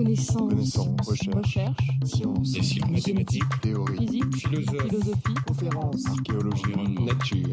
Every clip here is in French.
Connaissance. Recherche. Sciences. Des sciences mathématiques. Théorie. Physique. Philosophie. Conférences. Archéologie. Environnement. Nature.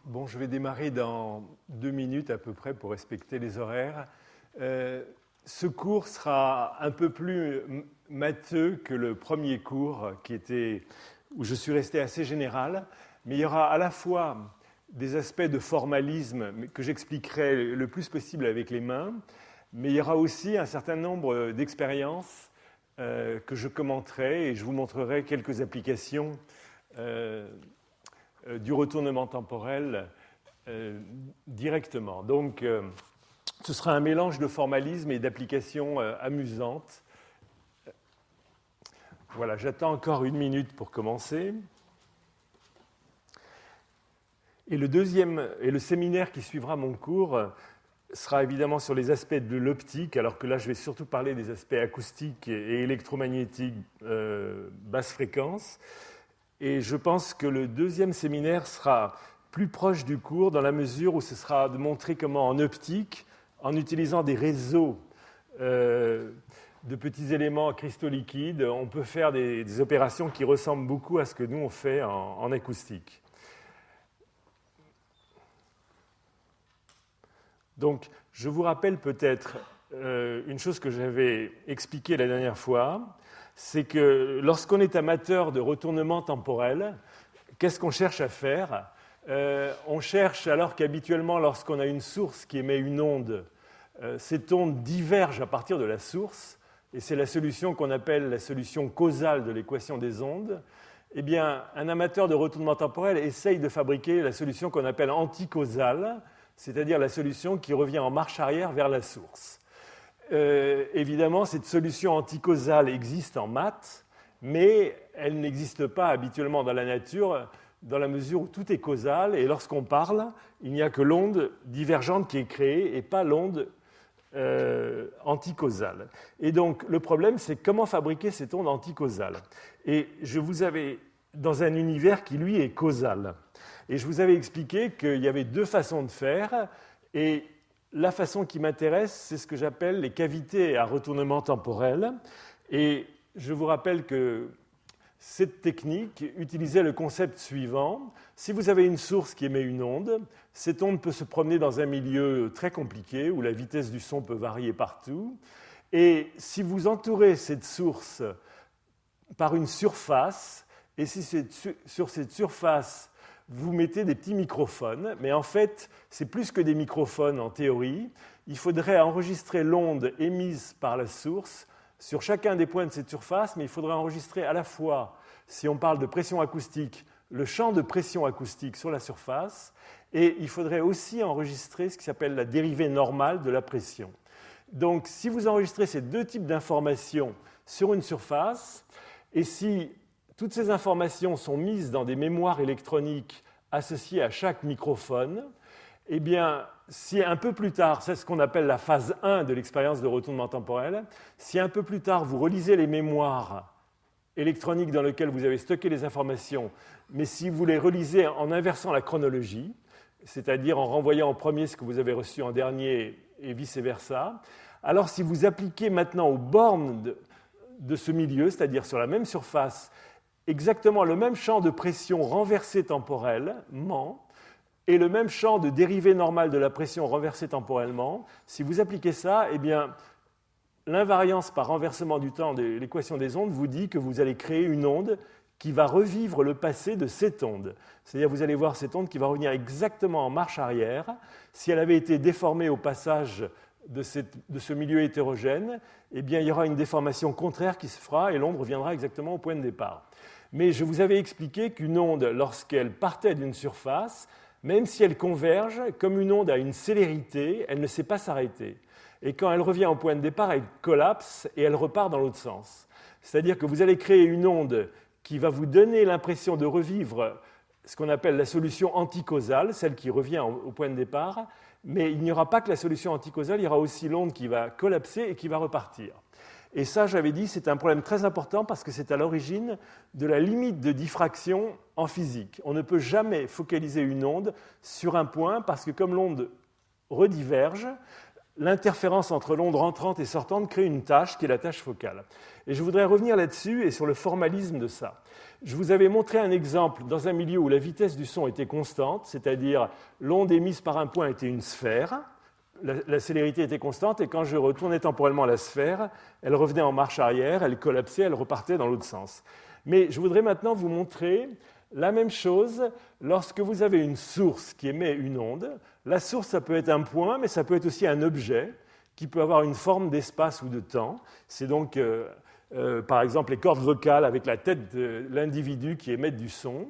Bon, je vais démarrer dans 2 minutes à peu près pour respecter les horaires. Ce cours sera un peu plus matheux que le premier cours où je suis resté assez général, mais il y aura à la fois des aspects de formalisme que j'expliquerai le plus possible avec les mains, mais il y aura aussi un certain nombre d'expériences que je commenterai et je vous montrerai quelques applications du retournement temporel directement. Donc, ce sera un mélange de formalisme et d'applications amusantes. Voilà, j'attends encore 1 minute pour commencer. Et le séminaire qui suivra mon cours sera évidemment sur les aspects de l'optique, alors que là, je vais surtout parler des aspects acoustiques et électromagnétiques basse fréquence. Et je pense que le 2e séminaire sera plus proche du cours dans la mesure où ce sera de montrer comment en optique, en utilisant des réseaux de petits éléments cristaux liquides, on peut faire des opérations qui ressemblent beaucoup à ce que nous on fait en acoustique. Donc, je vous rappelle peut-être une chose que j'avais expliquée la dernière fois, c'est que lorsqu'on est amateur de retournement temporel, qu'est-ce qu'on cherche à faire ? On cherche, alors qu'habituellement, lorsqu'on a une source qui émet une onde, cette onde diverge à partir de la source, et c'est la solution qu'on appelle la solution causale de l'équation des ondes. Eh bien, un amateur de retournement temporel essaye de fabriquer la solution qu'on appelle anticausale, c'est-à-dire la solution qui revient en marche arrière vers la source. Évidemment, cette solution anticausale existe en maths, mais elle n'existe pas habituellement dans la nature, dans la mesure où tout est causal, et lorsqu'on parle, il n'y a que l'onde divergente qui est créée, et pas l'onde anticausale. Et donc, le problème, c'est comment fabriquer cette onde anticausale. Et je vous avais, dans un univers qui, lui, est causal. Et je vous avais expliqué qu'il y avait 2 façons de faire, et la façon qui m'intéresse, c'est ce que j'appelle les cavités à retournement temporel. Et je vous rappelle que cette technique utilisait le concept suivant. Si vous avez une source qui émet une onde, cette onde peut se promener dans un milieu très compliqué où la vitesse du son peut varier partout. Et si vous entourez cette source par une surface, et si sur cette surface, vous mettez des petits microphones, mais en fait, c'est plus que des microphones en théorie. Il faudrait enregistrer l'onde émise par la source sur chacun des points de cette surface, mais il faudrait enregistrer à la fois, si on parle de pression acoustique, le champ de pression acoustique sur la surface, et il faudrait aussi enregistrer ce qui s'appelle la dérivée normale de la pression. Donc, si vous enregistrez ces 2 types d'informations sur une surface, et si toutes ces informations sont mises dans des mémoires électroniques associées à chaque microphone, eh bien, si un peu plus tard, c'est ce qu'on appelle la phase 1 de l'expérience de retournement temporel, si un peu plus tard vous relisez les mémoires électroniques dans lesquelles vous avez stocké les informations, mais si vous les relisez en inversant la chronologie, c'est-à-dire en renvoyant en premier ce que vous avez reçu en dernier et vice-versa, alors si vous appliquez maintenant aux bornes de ce milieu, c'est-à-dire sur la même surface, exactement le même champ de pression renversé temporellement et le même champ de dérivée normale de la pression renversée temporellement, si vous appliquez ça, eh bien, l'invariance par renversement du temps de l'équation des ondes vous dit que vous allez créer une onde qui va revivre le passé de cette onde. C'est-à-dire vous allez voir cette onde qui va revenir exactement en marche arrière. Si elle avait été déformée au passage de ce milieu hétérogène, eh bien, il y aura une déformation contraire qui se fera et l'onde reviendra exactement au point de départ. Mais je vous avais expliqué qu'une onde, lorsqu'elle partait d'une surface, même si elle converge, comme une onde a une célérité, elle ne sait pas s'arrêter. Et quand elle revient au point de départ, elle collapse et elle repart dans l'autre sens. C'est-à-dire que vous allez créer une onde qui va vous donner l'impression de revivre ce qu'on appelle la solution anticausale, celle qui revient au point de départ, mais il n'y aura pas que la solution anticausale, il y aura aussi l'onde qui va collapser et qui va repartir. Et ça, j'avais dit, c'est un problème très important parce que c'est à l'origine de la limite de diffraction en physique. On ne peut jamais focaliser une onde sur un point parce que comme l'onde rediverge, l'interférence entre l'onde rentrante et sortante crée une tâche qui est la tâche focale. Et je voudrais revenir là-dessus et sur le formalisme de ça. Je vous avais montré un exemple dans un milieu où la vitesse du son était constante, c'est-à-dire l'onde émise par un point était une sphère, la célérité était constante, et quand je retournais temporellement la sphère, elle revenait en marche arrière, elle collapsait, elle repartait dans l'autre sens. Mais je voudrais maintenant vous montrer la même chose lorsque vous avez une source qui émet une onde. La source, ça peut être un point, mais ça peut être aussi un objet qui peut avoir une forme d'espace ou de temps. C'est donc, par exemple, les cordes vocales avec la tête de l'individu qui émettent du son.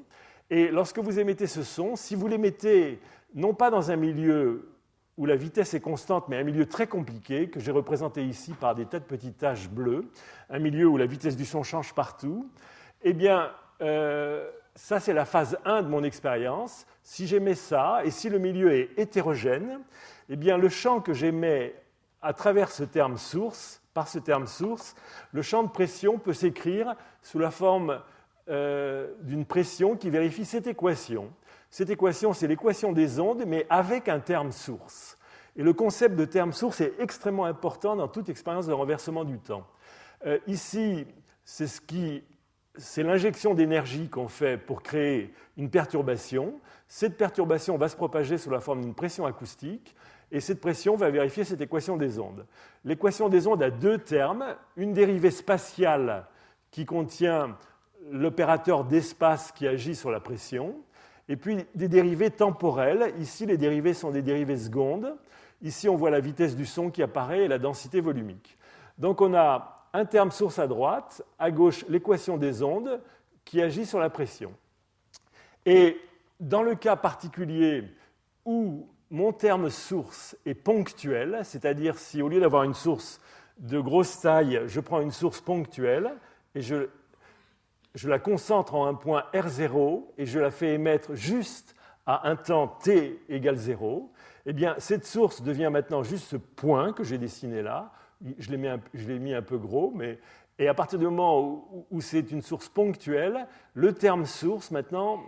Et lorsque vous émettez ce son, si vous l'émettez non pas dans un milieu où la vitesse est constante, mais un milieu très compliqué, que j'ai représenté ici par des tas de petites taches bleues, un milieu où la vitesse du son change partout, eh bien, ça, c'est la phase 1 de mon expérience. Si j'émets ça, et si le milieu est hétérogène, eh bien, le champ que j'émets à travers ce terme source, par ce terme source, le champ de pression peut s'écrire sous la forme d'une pression qui vérifie cette équation. Cette équation, c'est l'équation des ondes, mais avec un terme source. Et le concept de terme source est extrêmement important dans toute expérience de renversement du temps. Ici, c'est l'injection d'énergie qu'on fait pour créer une perturbation. Cette perturbation va se propager sous la forme d'une pression acoustique, et cette pression va vérifier cette équation des ondes. L'équation des ondes a deux termes, une dérivée spatiale qui contient l'opérateur d'espace qui agit sur la pression, et puis des dérivées temporelles. Ici, les dérivées sont des dérivées secondes. Ici, on voit la vitesse du son qui apparaît et la densité volumique. Donc, on a un terme source à droite, à gauche, l'équation des ondes qui agit sur la pression. Et dans le cas particulier où mon terme source est ponctuel, c'est-à-dire si au lieu d'avoir une source de grosse taille, je prends une source ponctuelle et je la concentre en un point R0 et je la fais émettre juste à un temps t égale 0, eh bien, cette source devient maintenant juste ce point que j'ai dessiné là. Je l'ai mis un peu gros, et à partir du moment où c'est une source ponctuelle, le terme source, maintenant,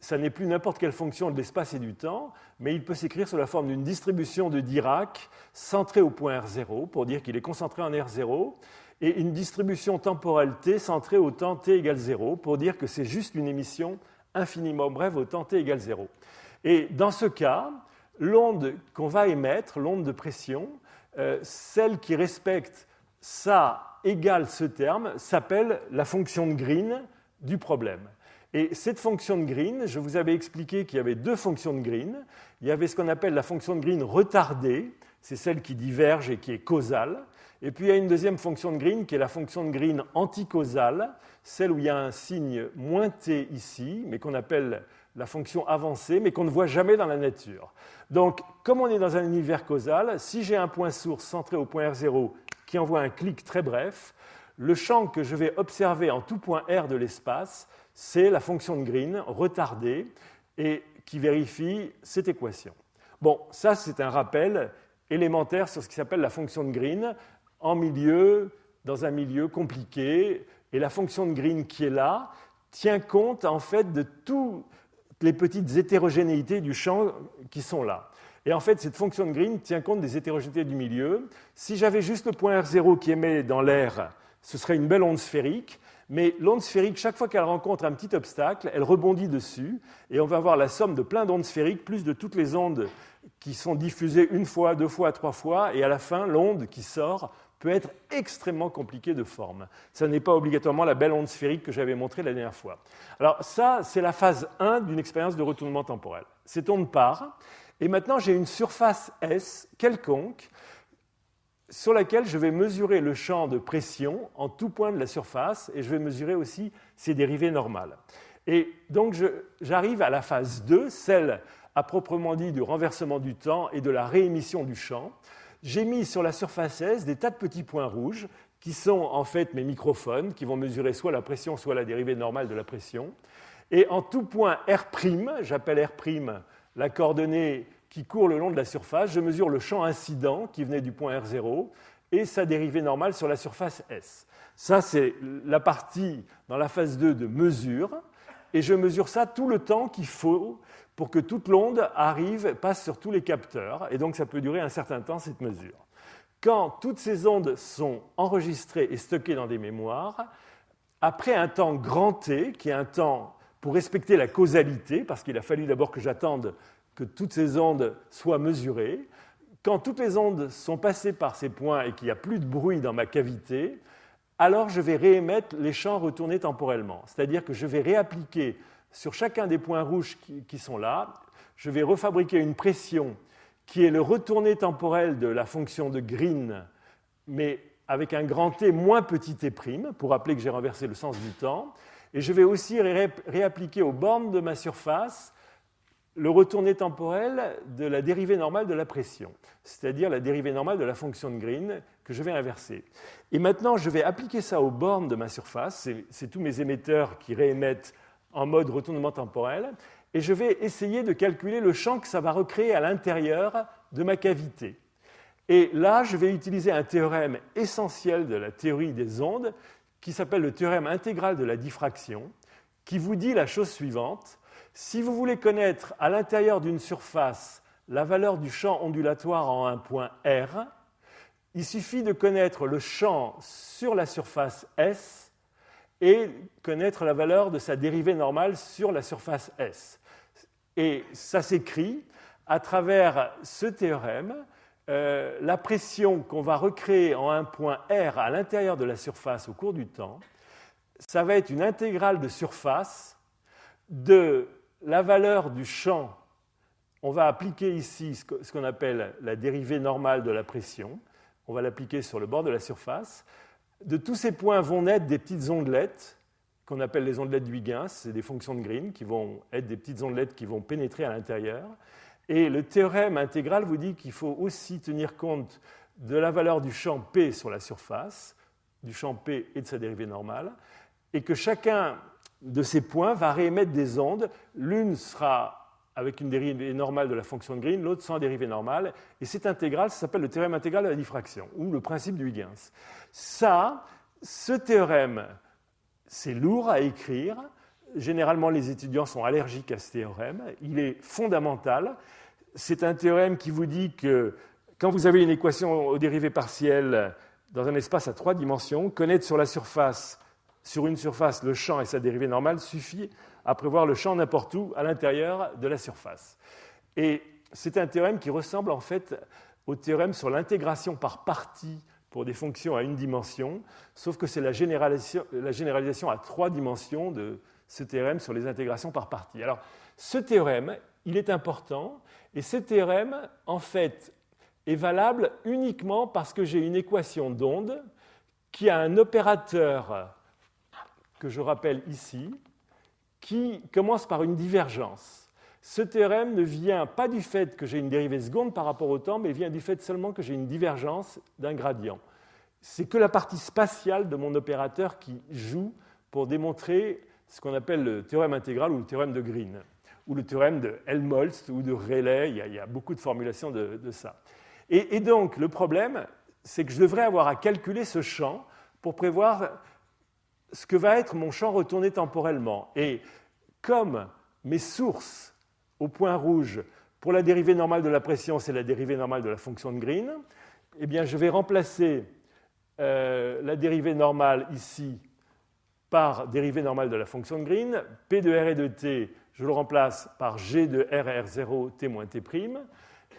ça n'est plus n'importe quelle fonction de l'espace et du temps, mais il peut s'écrire sous la forme d'une distribution de Dirac centrée au point R0, pour dire qu'il est concentré en R0, et une distribution temporelle t centrée au temps t égale 0, pour dire que c'est juste une émission infiniment brève au temps t égale 0. Et dans ce cas, l'onde qu'on va émettre, l'onde de pression, celle qui respecte ça égale ce terme, s'appelle la fonction de Green du problème. Et cette fonction de Green, je vous avais expliqué qu'il y avait deux fonctions de Green. Il y avait ce qu'on appelle la fonction de Green retardée, c'est celle qui diverge et qui est causale. Et puis il y a une deuxième fonction de Green qui est la fonction de Green anticausale, celle où il y a un signe moins t ici, mais qu'on appelle la fonction avancée, mais qu'on ne voit jamais dans la nature. Donc, comme on est dans un univers causal, si j'ai un point source centré au point R0 qui envoie un clic très bref, le champ que je vais observer en tout point R de l'espace, c'est la fonction de Green retardée et qui vérifie cette équation. Bon, ça c'est un rappel élémentaire sur ce qui s'appelle la fonction de Green dans un milieu compliqué, et la fonction de Green qui est là tient compte en fait de toutes les petites hétérogénéités du champ qui sont là. Et en fait, cette fonction de Green tient compte des hétérogénéités du milieu. Si j'avais juste le point R0 qui émet dans l'air, ce serait une belle onde sphérique, mais l'onde sphérique, chaque fois qu'elle rencontre un petit obstacle, elle rebondit dessus, et on va avoir la somme de plein d'ondes sphériques, plus de toutes les ondes qui sont diffusées une fois, deux fois, trois fois, et à la fin, l'onde qui sort peut être extrêmement compliquée de forme. Ça n'est pas obligatoirement la belle onde sphérique que j'avais montrée la dernière fois. Alors ça, c'est la phase 1 d'une expérience de retournement temporel. Cette onde part, et maintenant j'ai une surface S quelconque sur laquelle je vais mesurer le champ de pression en tout point de la surface, et je vais mesurer aussi ses dérivées normales. Et donc j'arrive à la phase 2, celle à proprement dit du renversement du temps et de la réémission du champ. J'ai mis sur la surface S des tas de petits points rouges qui sont en fait mes microphones, qui vont mesurer soit la pression, soit la dérivée normale de la pression. Et en tout point R', j'appelle R' la coordonnée qui court le long de la surface, je mesure le champ incident qui venait du point R0 et sa dérivée normale sur la surface S. Ça, c'est la partie dans la phase 2 de mesure, et je mesure ça tout le temps qu'il faut pour que toute l'onde passe sur tous les capteurs, et donc ça peut durer un certain temps, cette mesure. Quand toutes ces ondes sont enregistrées et stockées dans des mémoires, après un temps grand T, qui est un temps pour respecter la causalité, parce qu'il a fallu d'abord que j'attende que toutes ces ondes soient mesurées, quand toutes les ondes sont passées par ces points et qu'il n'y a plus de bruit dans ma cavité, alors je vais réémettre les champs retournés temporellement. C'est-à-dire que je vais réappliquer sur chacun des points rouges qui sont là, je vais refabriquer une pression qui est le retourné temporel de la fonction de Green, mais avec un grand T moins petit t', pour rappeler que j'ai renversé le sens du temps. Et je vais aussi réappliquer aux bornes de ma surface le retourné temporel de la dérivée normale de la pression, c'est-à-dire la dérivée normale de la fonction de Green que je vais inverser. Et maintenant, je vais appliquer ça aux bornes de ma surface, c'est tous mes émetteurs qui réémettent en mode retournement temporel, et je vais essayer de calculer le champ que ça va recréer à l'intérieur de ma cavité. Et là, je vais utiliser un théorème essentiel de la théorie des ondes qui s'appelle le théorème intégral de la diffraction, qui vous dit la chose suivante. Si vous voulez connaître à l'intérieur d'une surface la valeur du champ ondulatoire en un point R, il suffit de connaître le champ sur la surface S et connaître la valeur de sa dérivée normale sur la surface S. Et ça s'écrit à travers ce théorème. La pression qu'on va recréer en un point R à l'intérieur de la surface au cours du temps, ça va être une intégrale de surface de la valeur du champ. On va appliquer ici ce qu'on appelle la dérivée normale de la pression. On va l'appliquer sur le bord de la surface. De tous ces points vont naître des petites ondelettes qu'on appelle les ondelettes de Huygens. C'est des fonctions de Green qui vont être des petites ondelettes qui vont pénétrer à l'intérieur. Et le théorème intégral vous dit qu'il faut aussi tenir compte de la valeur du champ P sur la surface, du champ P et de sa dérivée normale, et que chacun de ces points va réémettre des ondes. L'une sera avec une dérivée normale de la fonction de Green, l'autre sans dérivée normale. Et cette intégrale, ça s'appelle le théorème intégral de la diffraction, ou le principe de Huygens. Ce théorème, c'est lourd à écrire. Généralement, les étudiants sont allergiques à ce théorème. Il est fondamental. C'est un théorème qui vous dit que quand vous avez une équation aux dérivées partielles dans un espace à 3 dimensions, connaître sur une surface le champ et sa dérivée normale suffit à prévoir le champ n'importe où à l'intérieur de la surface. Et c'est un théorème qui ressemble en fait au théorème sur l'intégration par partie pour des fonctions à une dimension, sauf que c'est la généralisation à 3 dimensions de ce théorème sur les intégrations par partie. Alors, ce théorème, il est important, et ce théorème, en fait, est valable uniquement parce que j'ai une équation d'onde qui a un opérateur que je rappelle ici, qui commence par une divergence. Ce théorème ne vient pas du fait que j'ai une dérivée seconde par rapport au temps, mais vient du fait seulement que j'ai une divergence d'un gradient. C'est que la partie spatiale de mon opérateur qui joue pour démontrer ce qu'on appelle le théorème intégral ou le théorème de Green, ou le théorème de Helmholtz ou de Rayleigh. Il y a beaucoup de formulations de ça. Et donc, le problème, c'est que je devrais avoir à calculer ce champ pour prévoir ce que va être mon champ retourné temporellement. Et comme mes sources au point rouge, pour la dérivée normale de la pression, c'est la dérivée normale de la fonction de Green, eh bien, je vais remplacer la dérivée normale ici par dérivée normale de la fonction de Green. P de R et de T, je le remplace par G de R et R0, T moins T'.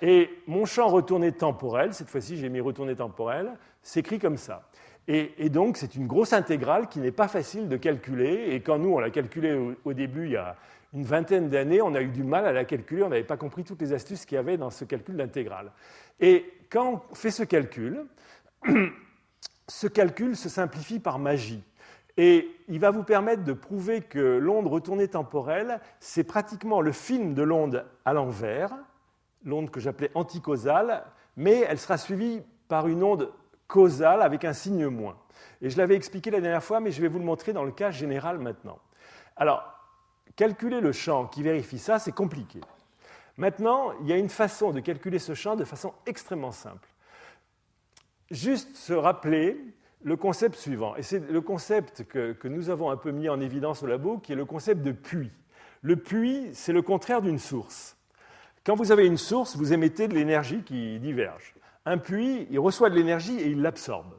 Et mon champ retourné temporel, cette fois-ci j'ai mis retourné temporel, s'écrit comme ça. Et donc c'est une grosse intégrale qui n'est pas facile de calculer. Et quand nous on l'a calculée au début, il y a une vingtaine d'années, on a eu du mal à la calculer, on n'avait pas compris toutes les astuces qu'il y avait dans ce calcul d'intégrale. Et quand on fait ce calcul se simplifie par magie. Et il va vous permettre de prouver que l'onde retournée temporelle, c'est pratiquement le film de l'onde à l'envers, l'onde que j'appelais anticausale, mais elle sera suivie par une onde causale avec un signe moins. Et je l'avais expliqué la dernière fois, mais je vais vous le montrer dans le cas général maintenant. Alors, calculer le champ qui vérifie ça, c'est compliqué. Maintenant, il y a une façon de calculer ce champ de façon extrêmement simple. Juste se rappeler le concept suivant, et c'est le concept que nous avons un peu mis en évidence au labo, qui est le concept de puits. Le puits, c'est le contraire d'une source. Quand vous avez une source, vous émettez de l'énergie qui diverge. Un puits, il reçoit de l'énergie et il l'absorbe.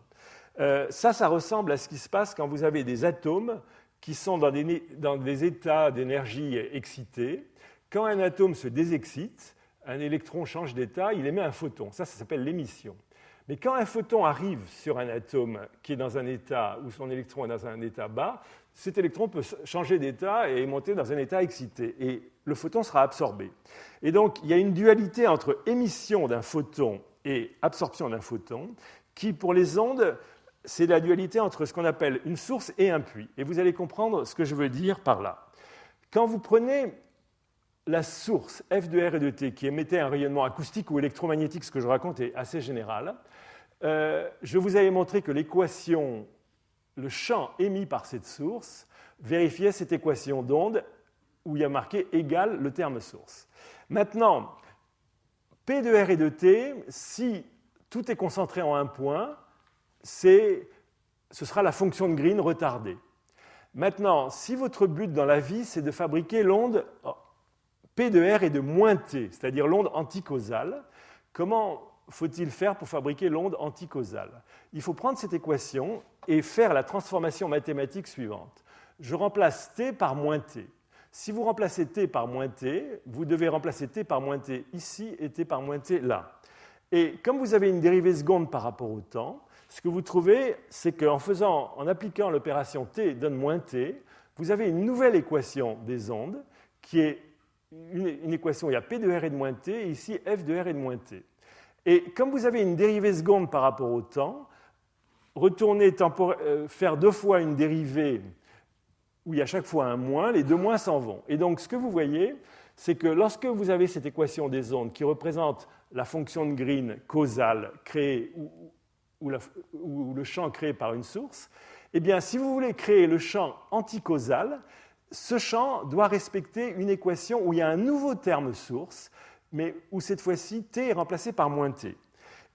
Ça ressemble à ce qui se passe quand vous avez des atomes qui sont dans des états d'énergie excités. Quand un atome se désexcite, un électron change d'état, il émet un photon. Ça s'appelle l'émission. Mais quand un photon arrive sur un atome qui est dans un état où son électron est dans un état bas, cet électron peut changer d'état et monter dans un état excité. Et le photon sera absorbé. Et donc, il y a une dualité entre émission d'un photon et absorption d'un photon qui, pour les ondes, c'est la dualité entre ce qu'on appelle une source et un puits. Et vous allez comprendre ce que je veux dire par là. Quand vous prenez la source F de R et de T qui émettait un rayonnement acoustique ou électromagnétique, ce que je raconte est assez général, je vous avais montré que l'équation, le champ émis par cette source, vérifiait cette équation d'onde où il y a marqué égal le terme source. Maintenant, P de R et de T, si tout est concentré en un point, ce sera la fonction de Green retardée. Maintenant, si votre but dans la vie, c'est de fabriquer l'onde P de R est de moins T, c'est-à-dire l'onde anticausale, comment faut-il faire pour fabriquer l'onde anticausale? Il faut prendre cette équation et faire la transformation mathématique suivante. Je remplace T par moins T. Si vous remplacez T par moins T, vous devez remplacer T par moins T ici et T par moins T là. Et comme vous avez une dérivée seconde par rapport au temps, ce que vous trouvez, c'est en appliquant l'opération T donne moins T, vous avez une nouvelle équation des ondes qui est une équation, il y a P de R et de moins T, et ici F de R et de moins T. Et comme vous avez une dérivée seconde par rapport au temps, faire deux fois une dérivée où il y a chaque fois un moins, les deux moins s'en vont. Et donc ce que vous voyez, c'est que lorsque vous avez cette équation des ondes qui représente la fonction de Green causale créée ou le champ créé par une source, eh bien si vous voulez créer le champ anticausal, ce champ doit respecter une équation où il y a un nouveau terme source, mais où cette fois-ci T est remplacé par moins T.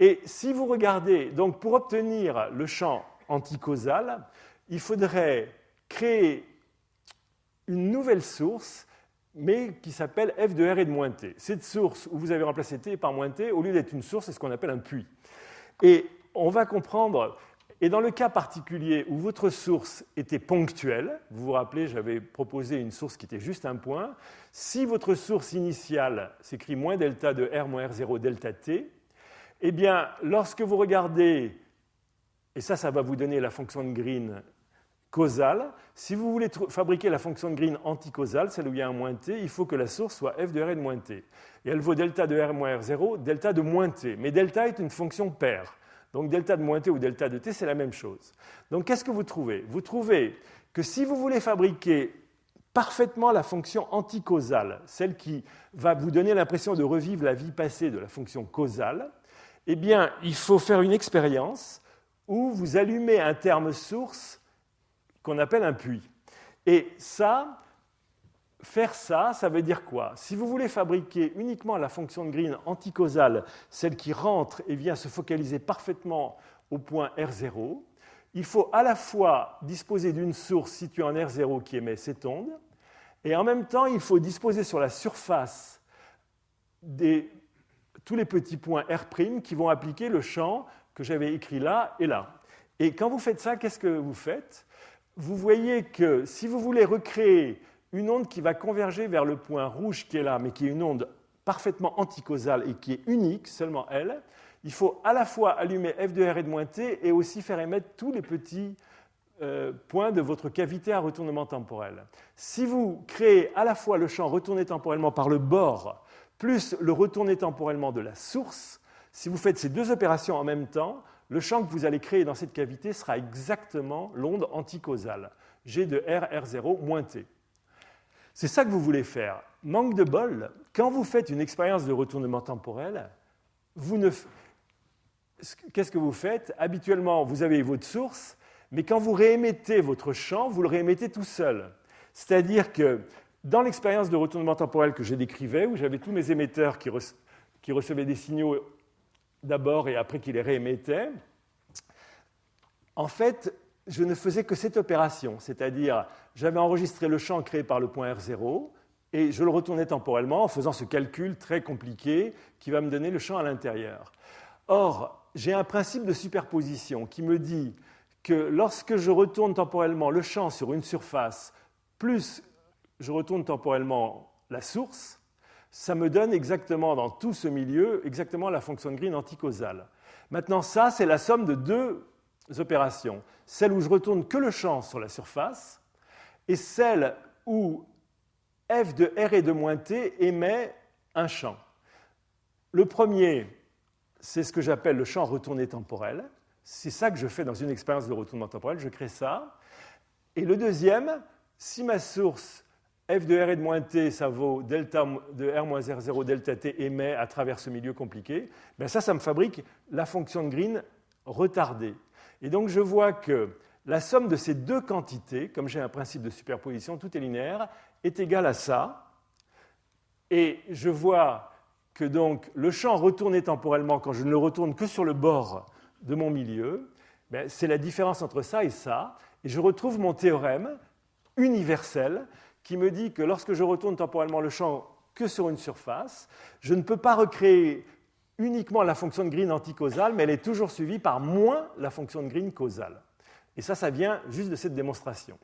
Et si vous regardez, donc pour obtenir le champ anticausal, il faudrait créer une nouvelle source, mais qui s'appelle F de R et de moins T. Cette source où vous avez remplacé T par moins T, au lieu d'être une source, c'est ce qu'on appelle un puits. Et on va comprendre... Et dans le cas particulier où votre source était ponctuelle, vous vous rappelez, j'avais proposé une source qui était juste un point, si votre source initiale s'écrit moins delta de R moins R0 delta T, eh bien, lorsque vous regardez, et ça va vous donner la fonction de Green causale, si vous voulez fabriquer la fonction de Green anticausale, celle où il y a un moins T, il faut que la source soit F de R et de moins T. Et elle vaut delta de R moins R0, delta de moins T. Mais delta est une fonction paire. Donc delta de moins T ou delta de T, c'est la même chose. Donc qu'est-ce que vous trouvez? Vous trouvez que si vous voulez fabriquer parfaitement la fonction anticausale, celle qui va vous donner l'impression de revivre la vie passée de la fonction causale, eh bien, il faut faire une expérience où vous allumez un terme source qu'on appelle un puits. Et faire ça, ça veut dire quoi? Si vous voulez fabriquer uniquement la fonction de Green anticausale, celle qui rentre et vient se focaliser parfaitement au point R0, il faut à la fois disposer d'une source située en R0 qui émet cette onde, et en même temps, il faut disposer sur la surface tous les petits points R' qui vont appliquer le champ que j'avais écrit là et là. Et quand vous faites ça, qu'est-ce que vous faites? Vous voyez que si vous voulez recréer une onde qui va converger vers le point rouge qui est là, mais qui est une onde parfaitement anticausale et qui est unique, seulement elle, il faut à la fois allumer F de R et de moins T et aussi faire émettre tous les petits points de votre cavité à retournement temporel. Si vous créez à la fois le champ retourné temporellement par le bord plus le retourné temporellement de la source, si vous faites ces deux opérations en même temps, le champ que vous allez créer dans cette cavité sera exactement l'onde anticausale, G de R, R0, moins T. C'est ça que vous voulez faire. Manque de bol, quand vous faites une expérience de retournement temporel, qu'est-ce que vous faites? Habituellement, vous avez votre source, mais quand vous réémettez votre champ, vous le réémettez tout seul. C'est-à-dire que dans l'expérience de retournement temporel que je décrivais, où j'avais tous mes émetteurs qui recevaient des signaux d'abord et après qui les réémettaient, en fait, je ne faisais que cette opération, c'est-à-dire j'avais enregistré le champ créé par le point R0 et je le retournais temporellement en faisant ce calcul très compliqué qui va me donner le champ à l'intérieur. Or, j'ai un principe de superposition qui me dit que lorsque je retourne temporellement le champ sur une surface, plus je retourne temporellement la source, ça me donne exactement dans tout ce milieu, exactement la fonction de Green anticausale. Maintenant, ça, c'est la somme de deux opérations. Celle où je retourne que le champ sur la surface et celle où f de r et de moins t émet un champ. Le premier, c'est ce que j'appelle le champ retourné temporel. C'est ça que je fais dans une expérience de retournement temporel, je crée ça. Et le deuxième, si ma source f de r et de moins t, ça vaut delta de r moins r0 delta t émet à travers ce milieu compliqué, ben ça me fabrique la fonction de Green retardée. Et donc je vois que la somme de ces deux quantités, comme j'ai un principe de superposition, tout est linéaire, est égale à ça. Et je vois que donc le champ retourné temporellement, quand je ne le retourne que sur le bord de mon milieu, ben c'est la différence entre ça et ça. Et je retrouve mon théorème universel qui me dit que lorsque je retourne temporellement le champ que sur une surface, je ne peux pas recréer uniquement la fonction de Green anticausale, mais elle est toujours suivie par moins la fonction de Green causale. Et ça vient juste de cette démonstration.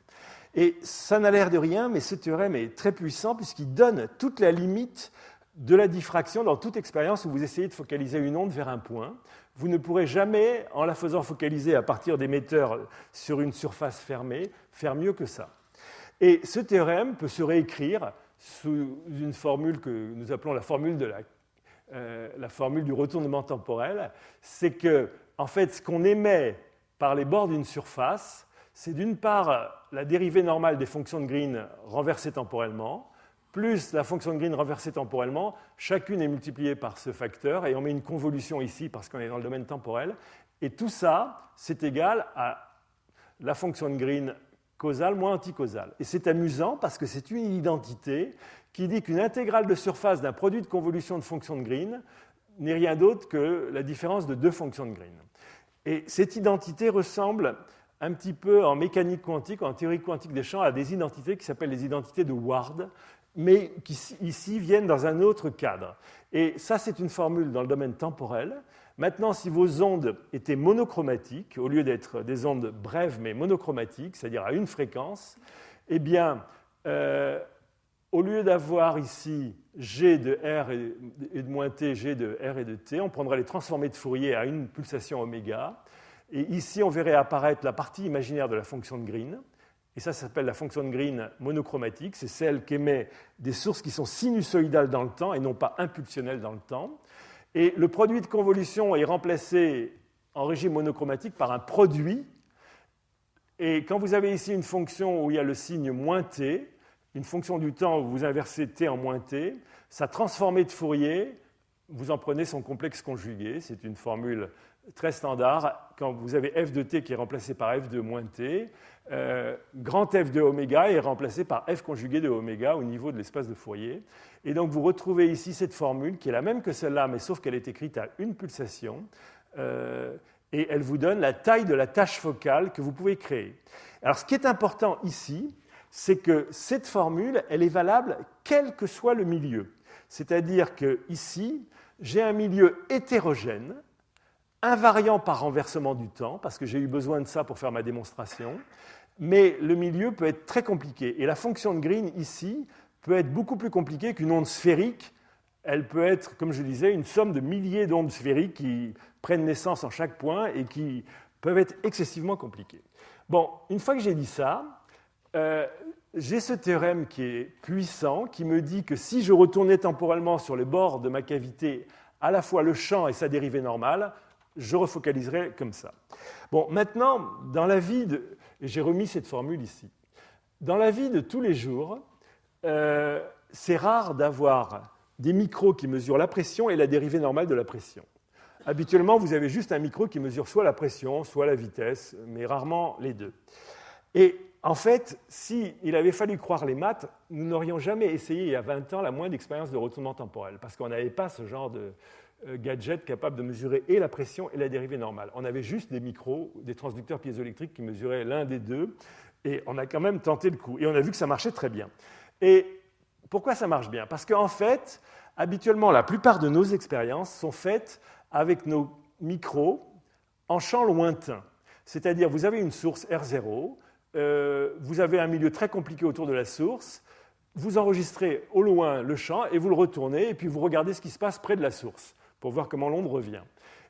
Et ça n'a l'air de rien, mais ce théorème est très puissant puisqu'il donne toute la limite de la diffraction dans toute expérience où vous essayez de focaliser une onde vers un point. Vous ne pourrez jamais, en la faisant focaliser à partir d'émetteurs sur une surface fermée, faire mieux que ça. Et ce théorème peut se réécrire sous une formule que nous appelons la formule du retournement temporel. C'est que, en fait, ce qu'on émet par les bords d'une surface, c'est d'une part la dérivée normale des fonctions de Green renversées temporellement, plus la fonction de Green renversée temporellement, chacune est multipliée par ce facteur, et on met une convolution ici parce qu'on est dans le domaine temporel, et tout ça, c'est égal à la fonction de Green causale moins anticausale. Et c'est amusant parce que c'est une identité qui dit qu'une intégrale de surface d'un produit de convolution de fonctions de Green n'est rien d'autre que la différence de deux fonctions de Green. Et cette identité ressemble un petit peu en mécanique quantique, en théorie quantique des champs, à des identités qui s'appellent les identités de Ward, mais qui ici viennent dans un autre cadre. Et ça, c'est une formule dans le domaine temporel. Maintenant, si vos ondes étaient monochromatiques, au lieu d'être des ondes brèves mais monochromatiques, c'est-à-dire à une fréquence, eh bien, au lieu d'avoir ici G de R et de moins T, G de R et de T, on prendrait les transformés de Fourier à une pulsation oméga. Et ici, on verrait apparaître la partie imaginaire de la fonction de Green. Et ça s'appelle la fonction de Green monochromatique. C'est celle qui émet des sources qui sont sinusoïdales dans le temps et non pas impulsionnelles dans le temps. Et le produit de convolution est remplacé en régime monochromatique par un produit. Et quand vous avez ici une fonction où il y a le signe moins t, une fonction du temps où vous inversez t en moins t, sa transformée de Fourier, vous en prenez son complexe conjugué. C'est une formule très standard. Quand vous avez f de t qui est remplacé par f de moins t, grand F de oméga est remplacé par f conjugué de oméga au niveau de l'espace de Fourier. Et donc vous retrouvez ici cette formule qui est la même que celle-là, mais sauf qu'elle est écrite à une pulsation. Et elle vous donne la taille de la tâche focale que vous pouvez créer. Alors ce qui est important ici, c'est que cette formule, elle est valable quel que soit le milieu. C'est-à-dire qu'ici, j'ai un milieu hétérogène, invariant par renversement du temps, parce que j'ai eu besoin de ça pour faire ma démonstration, mais le milieu peut être très compliqué. Et la fonction de Green, ici, peut être beaucoup plus compliquée qu'une onde sphérique. Elle peut être, comme je disais, une somme de milliers d'ondes sphériques qui prennent naissance en chaque point et qui peuvent être excessivement compliquées. Bon, une fois que j'ai dit ça, j'ai ce théorème qui est puissant, qui me dit que si je retournais temporellement sur les bords de ma cavité à la fois le champ et sa dérivée normale, je refocaliserai comme ça. Bon, maintenant, dans la vie et j'ai remis cette formule ici. Dans la vie de tous les jours, c'est rare d'avoir des micros qui mesurent la pression et la dérivée normale de la pression. Habituellement, vous avez juste un micro qui mesure soit la pression, soit la vitesse, mais rarement les deux. Et en fait, s'il avait fallu croire les maths, nous n'aurions jamais essayé il y a 20 ans la moindre expérience de retournement temporel, parce qu'on n'avait pas ce genre de gadget capable de mesurer et la pression et la dérivée normale. On avait juste des micros, des transducteurs piézoélectriques qui mesuraient l'un des deux, et on a quand même tenté le coup. Et on a vu que ça marchait très bien. Et pourquoi ça marche bien? Parce qu'en fait, habituellement, la plupart de nos expériences sont faites avec nos micros en champ lointain. C'est-à-dire, vous avez une source R0, vous avez un milieu très compliqué autour de la source, vous enregistrez au loin le champ et vous le retournez, et puis vous regardez ce qui se passe près de la source pour voir comment l'onde revient.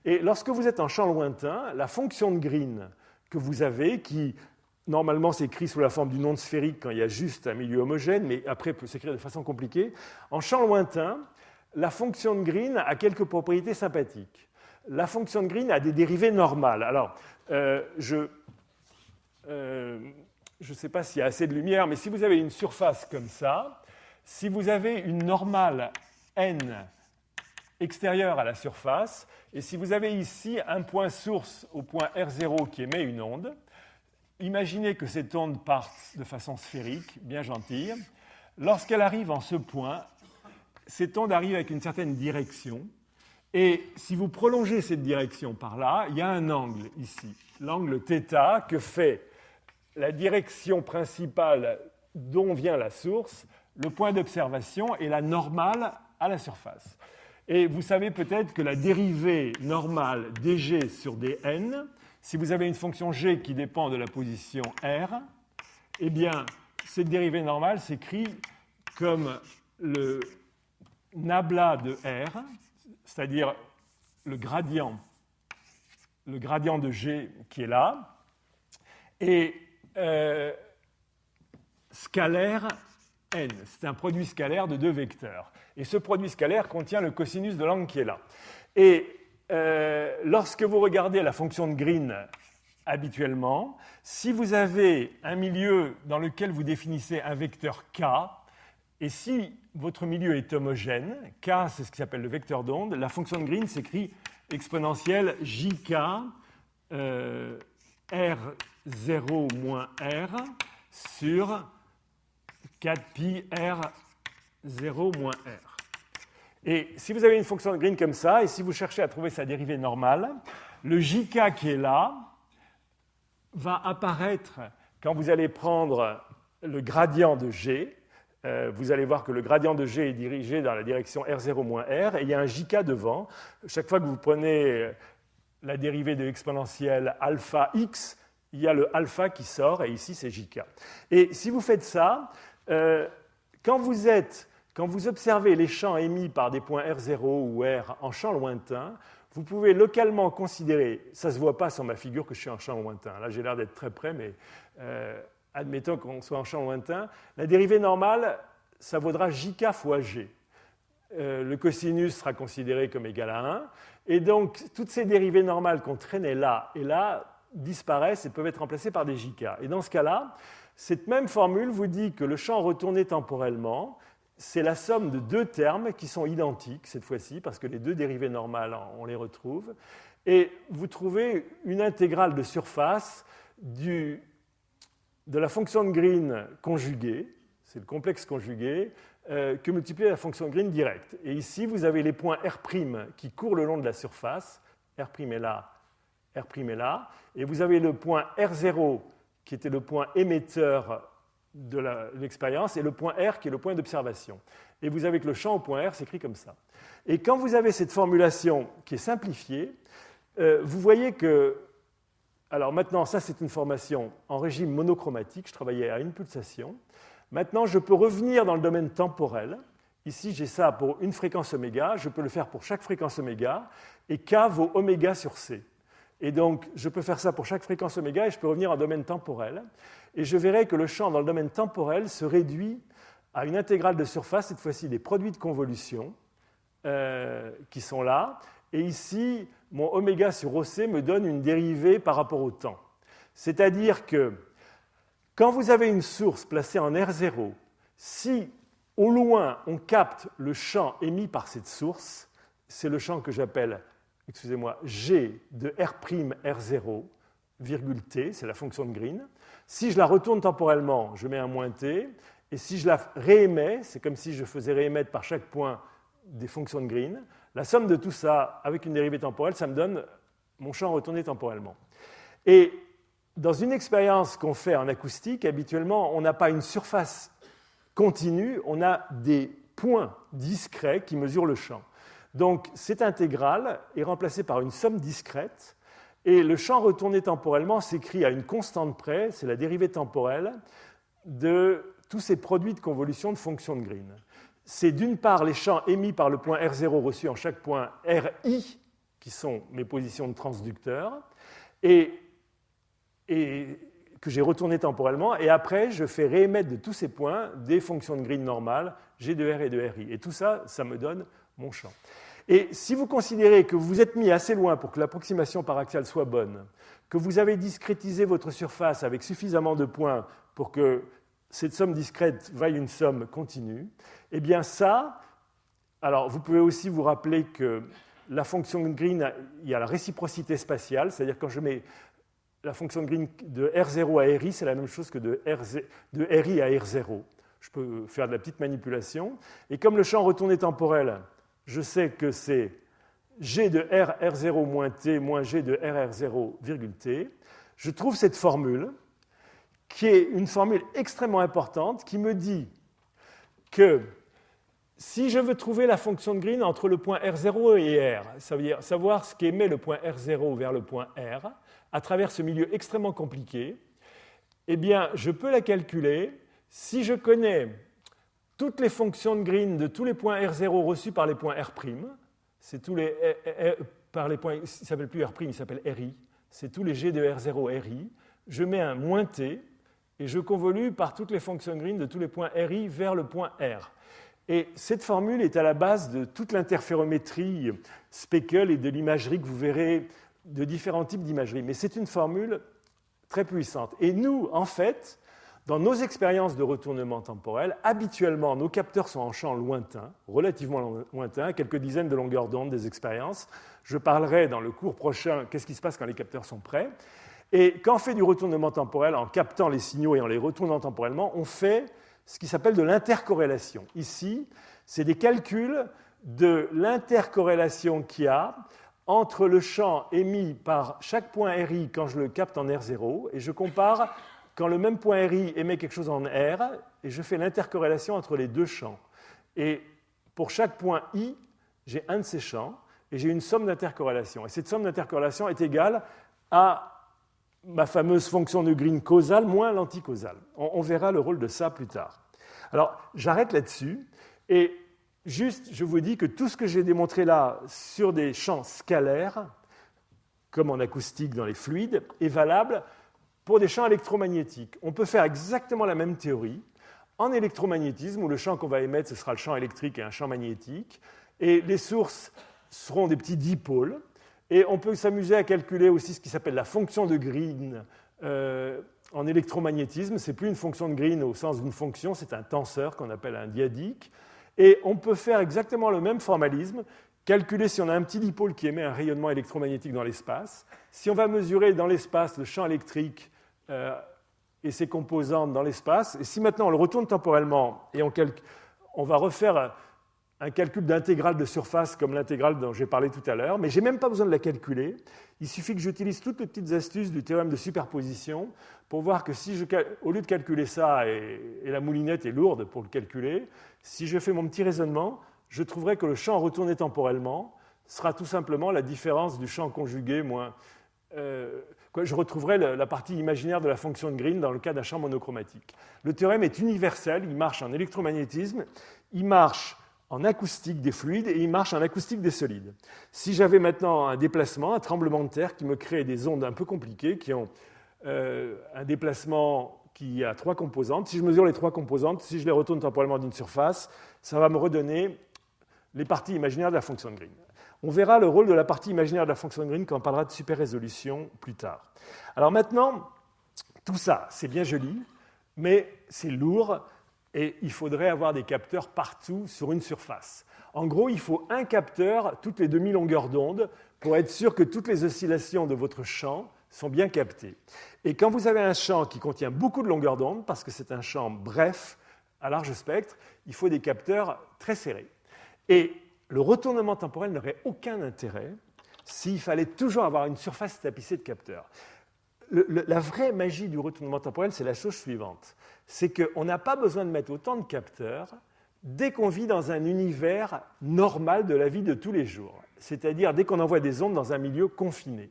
Et lorsque vous êtes en champ lointain, la fonction de Green que vous avez, qui normalement s'écrit sous la forme d'une onde sphérique quand il y a juste un milieu homogène, mais après peut s'écrire de façon compliquée, en champ lointain, la fonction de Green a quelques propriétés sympathiques. La fonction de Green a des dérivées normales. Alors, je ne sais pas s'il y a assez de lumière, mais si vous avez une surface comme ça, si vous avez une normale n extérieure à la surface, et si vous avez ici un point source au point R0 qui émet une onde, imaginez que cette onde parte de façon sphérique, bien gentille. Lorsqu'elle arrive en ce point, cette onde arrive avec une certaine direction, et si vous prolongez cette direction par là, il y a un angle ici, l'angle θ que fait la direction principale dont vient la source, le point d'observation et la normale à la surface. Et vous savez peut-être que la dérivée normale dg sur dn, si vous avez une fonction g qui dépend de la position r, eh bien, cette dérivée normale s'écrit comme le nabla de r, c'est-à-dire le gradient de g qui est là, et scalaire n. C'est un produit scalaire de deux vecteurs. Et ce produit scalaire contient le cosinus de l'angle qui est là. Et lorsque vous regardez la fonction de Green habituellement, si vous avez un milieu dans lequel vous définissez un vecteur k, et si votre milieu est homogène, k c'est ce qui s'appelle le vecteur d'onde, la fonction de Green s'écrit exponentielle jk r0 moins r sur 4pi r0 moins r. Et si vous avez une fonction de Green comme ça, et si vous cherchez à trouver sa dérivée normale, le jk qui est là va apparaître quand vous allez prendre le gradient de g. Vous allez voir que le gradient de g est dirigé dans la direction r0 moins r, et il y a un jk devant. Chaque fois que vous prenez la dérivée de l'exponentielle alpha x, il y a le alpha qui sort, et ici c'est jk. Et si vous faites ça, quand vous observez les champs émis par des points R0 ou R en champ lointain, vous pouvez localement considérer, ça ne se voit pas sur ma figure que je suis en champ lointain, là j'ai l'air d'être très près, mais admettons qu'on soit en champ lointain, la dérivée normale, ça vaudra jk fois g. Le cosinus sera considéré comme égal à 1, et donc toutes ces dérivées normales qu'on traînait là et là disparaissent et peuvent être remplacées par des jk. Et dans ce cas-là, cette même formule vous dit que le champ retourné temporellement, c'est la somme de deux termes qui sont identiques cette fois-ci, parce que les deux dérivées normales, on les retrouve, et vous trouvez une intégrale de surface de la fonction de Green conjuguée, c'est le complexe conjugué, que multiplié la fonction de Green directe. Et ici, vous avez les points R' qui courent le long de la surface, R' est là, R' est là, et vous avez le point R0 qui était le point émetteur de l'expérience, et le point R qui est le point d'observation. Et vous avez que le champ au point R s'écrit comme ça. Et quand vous avez cette formulation qui est simplifiée, vous voyez que... Alors maintenant, ça c'est une formation en régime monochromatique, je travaillais à une pulsation. Maintenant, je peux revenir dans le domaine temporel. Ici, j'ai ça pour une fréquence oméga, je peux le faire pour chaque fréquence oméga, et K vaut oméga sur C. Et donc, je peux faire ça pour chaque fréquence oméga, et je peux revenir en domaine temporel. Et je verrai que le champ dans le domaine temporel se réduit à une intégrale de surface, cette fois-ci des produits de convolution, qui sont là. Et ici, mon oméga sur OC me donne une dérivée par rapport au temps. C'est-à-dire que quand vous avez une source placée en R0, si au loin on capte le champ émis par cette source, c'est le champ que j'appelle excusez-moi, G de R'(R0), virgule T, c'est la fonction de Green. Si je la retourne temporellement, je mets un moins T, et si je la réémets, c'est comme si je faisais réémettre par chaque point des fonctions de Green, la somme de tout ça avec une dérivée temporelle, ça me donne mon champ retourné temporellement. Et dans une expérience qu'on fait en acoustique, habituellement, on n'a pas une surface continue, on a des points discrets qui mesurent le champ. Donc cette intégrale est remplacée par une somme discrète, et le champ retourné temporellement s'écrit à une constante près, c'est la dérivée temporelle de tous ces produits de convolution de fonctions de Green. C'est d'une part les champs émis par le point R0 reçu en chaque point RI, qui sont mes positions de transducteur, et que j'ai retourné temporellement, et après je fais réémettre de tous ces points des fonctions de Green normales, G de R et de RI. Et tout ça, ça me donne mon champ. Et si vous considérez que vous êtes mis assez loin pour que l'approximation paraxiale soit bonne, que vous avez discrétisé votre surface avec suffisamment de points pour que cette somme discrète vaille une somme continue, eh bien ça, alors vous pouvez aussi vous rappeler que la fonction de Green, il y a la réciprocité spatiale, c'est-à-dire quand je mets la fonction de Green de R0 à RI, c'est la même chose que de RI à R0. Je peux faire de la petite manipulation. Et comme le champ retourné temporel, je sais que c'est G de R0 moins T moins G de RR0 virgule T, je trouve cette formule qui est une formule extrêmement importante qui me dit que si je veux trouver la fonction de Green entre le point R0 et R, ça veut dire savoir ce qu'émet le point R0 vers le point R, à travers ce milieu extrêmement compliqué, eh bien, je peux la calculer si je connais toutes les fonctions de Green de tous les points R0 reçus par les points R', c'est tous les par les points, il ne s'appelle plus R', il s'appelle RI, c'est tous les G de R0 RI, je mets un moins T et je convolue par toutes les fonctions de Green de tous les points RI vers le point R. Et cette formule est à la base de toute l'interférométrie Speckle et de l'imagerie que vous verrez de différents types d'imagerie. Mais c'est une formule très puissante. Et nous, en fait, dans nos expériences de retournement temporel, habituellement, nos capteurs sont en champ lointain, relativement lointain, quelques dizaines de longueurs d'onde des expériences. Je parlerai dans le cours prochain qu'est-ce qui se passe quand les capteurs sont prêts. Et quand on fait du retournement temporel, en captant les signaux et en les retournant temporellement, on fait ce qui s'appelle de l'intercorrélation. Ici, c'est des calculs de l'intercorrélation qu'il y a entre le champ émis par chaque point RI quand je le capte en R0, et je compare quand le même point RI émet quelque chose en R, et je fais l'intercorrélation entre les deux champs. Et pour chaque point I, j'ai un de ces champs, et j'ai une somme d'intercorrélation. Et cette somme d'intercorrélation est égale à ma fameuse fonction de Green causale moins l'anticausale. On verra le rôle de ça plus tard. Alors, j'arrête là-dessus, et juste, je vous dis que tout ce que j'ai démontré là sur des champs scalaires, comme en acoustique dans les fluides, est valable pour des champs électromagnétiques. On peut faire exactement la même théorie en électromagnétisme, où le champ qu'on va émettre, ce sera le champ électrique et un champ magnétique, et les sources seront des petits dipôles. Et on peut s'amuser à calculer aussi ce qui s'appelle la fonction de Green en électromagnétisme. Ce n'est plus une fonction de Green au sens d'une fonction, c'est un tenseur qu'on appelle un dyadique. Et on peut faire exactement le même formalisme, calculer si on a un petit dipôle qui émet un rayonnement électromagnétique dans l'espace. Si on va mesurer dans l'espace le champ électrique et ses composantes dans l'espace, et si maintenant on le retourne temporellement et on va refaire un calcul d'intégrale de surface comme l'intégrale dont j'ai parlé tout à l'heure, mais je n'ai même pas besoin de la calculer. Il suffit que j'utilise toutes les petites astuces du théorème de superposition pour voir que si au lieu de calculer ça, et la moulinette est lourde pour le calculer, si je fais mon petit raisonnement, je trouverai que le champ retourné temporellement sera tout simplement la différence du champ conjugué moins... je retrouverai la partie imaginaire de la fonction de Green dans le cas d'un champ monochromatique. Le théorème est universel, il marche en électromagnétisme, il marche en acoustique des fluides et il marche en acoustique des solides. Si j'avais maintenant un déplacement, un tremblement de terre qui me crée des ondes un peu compliquées, qui ont un déplacement qui a trois composantes, si je mesure les trois composantes, si je les retourne temporellement d'une surface, ça va me redonner les parties imaginaires de la fonction de Green. On verra le rôle de la partie imaginaire de la fonction de Green quand on parlera de super-résolution plus tard. Alors maintenant, tout ça, c'est bien joli, mais c'est lourd. Et il faudrait avoir des capteurs partout sur une surface. En gros, il faut un capteur toutes les demi-longueurs d'onde pour être sûr que toutes les oscillations de votre champ sont bien captées. Et quand vous avez un champ qui contient beaucoup de longueurs d'onde, parce que c'est un champ bref, à large spectre, il faut des capteurs très serrés. Et le retournement temporel n'aurait aucun intérêt s'il fallait toujours avoir une surface tapissée de capteurs. La vraie magie du retournement temporel, c'est la chose suivante. C'est qu'on n'a pas besoin de mettre autant de capteurs dès qu'on vit dans un univers normal de la vie de tous les jours. C'est-à-dire dès qu'on envoie des ondes dans un milieu confiné.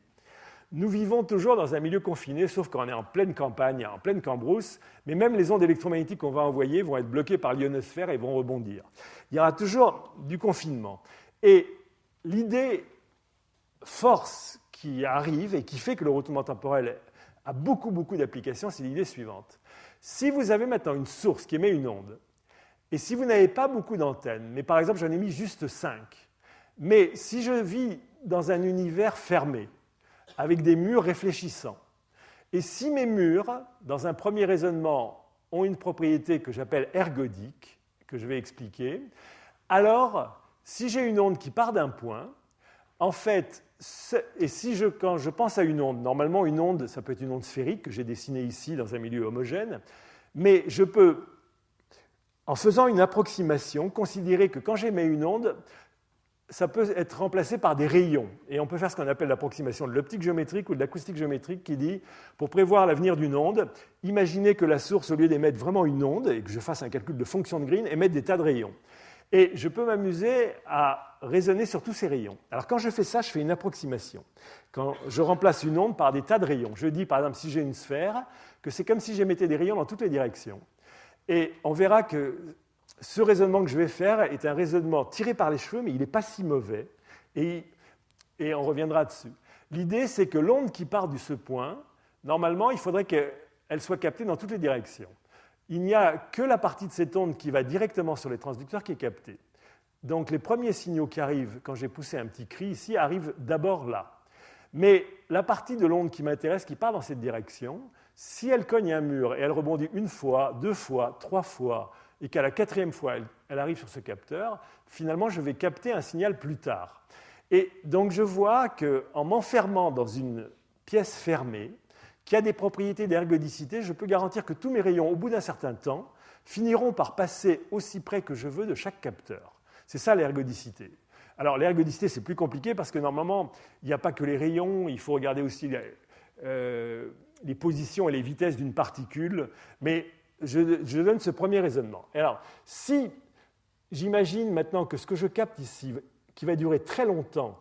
Nous vivons toujours dans un milieu confiné, sauf quand on est en pleine campagne, en pleine cambrousse, mais même les ondes électromagnétiques qu'on va envoyer vont être bloquées par l'ionosphère et vont rebondir. Il y aura toujours du confinement. Et l'idée force qui arrive et qui fait que le retournement temporel a beaucoup d'applications, c'est l'idée suivante. Si vous avez maintenant une source qui émet une onde, et si vous n'avez pas beaucoup d'antennes, mais par exemple j'en ai mis juste 5, mais si je vis dans un univers fermé, avec des murs réfléchissants, et si mes murs, dans un premier raisonnement, ont une propriété que j'appelle ergodique, que je vais expliquer, alors si j'ai une onde qui part d'un point, en fait, et quand je pense à une onde, normalement une onde, ça peut être une onde sphérique que j'ai dessinée ici dans un milieu homogène, mais je peux, en faisant une approximation, considérer que quand j'émets une onde, ça peut être remplacé par des rayons. Et on peut faire ce qu'on appelle l'approximation de l'optique géométrique ou de l'acoustique géométrique qui dit, pour prévoir l'avenir d'une onde, imaginez que la source, au lieu d'émettre vraiment une onde, et que je fasse un calcul de fonction de Green, émette des tas de rayons. Et je peux m'amuser à raisonner sur tous ces rayons. Alors quand je fais ça, je fais une approximation. Quand je remplace une onde par des tas de rayons, je dis par exemple, si j'ai une sphère, que c'est comme si j'émettais des rayons dans toutes les directions. Et on verra que ce raisonnement que je vais faire est un raisonnement tiré par les cheveux, mais il n'est pas si mauvais, et on reviendra dessus. L'idée, c'est que l'onde qui part de ce point, normalement, il faudrait qu'elle soit captée dans toutes les directions. Il n'y a que la partie de cette onde qui va directement sur les transducteurs qui est captée. Donc les premiers signaux qui arrivent, quand j'ai poussé un petit cri ici, arrivent d'abord là. Mais la partie de l'onde qui m'intéresse, qui part dans cette direction, si elle cogne un mur et elle rebondit une fois, 2 fois, 3 fois, et qu'à la 4e fois, elle arrive sur ce capteur, finalement, je vais capter un signal plus tard. Et donc, je vois qu'en m'enfermant dans une pièce fermée, qui a des propriétés d'ergodicité, je peux garantir que tous mes rayons, au bout d'un certain temps, finiront par passer aussi près que je veux de chaque capteur. C'est ça l'ergodicité. Alors, l'ergodicité, c'est plus compliqué parce que normalement, il n'y a pas que les rayons, il faut regarder aussi les positions et les vitesses d'une particule, mais je donne ce premier raisonnement. Alors, si j'imagine maintenant que ce que je capte ici, qui va durer très longtemps,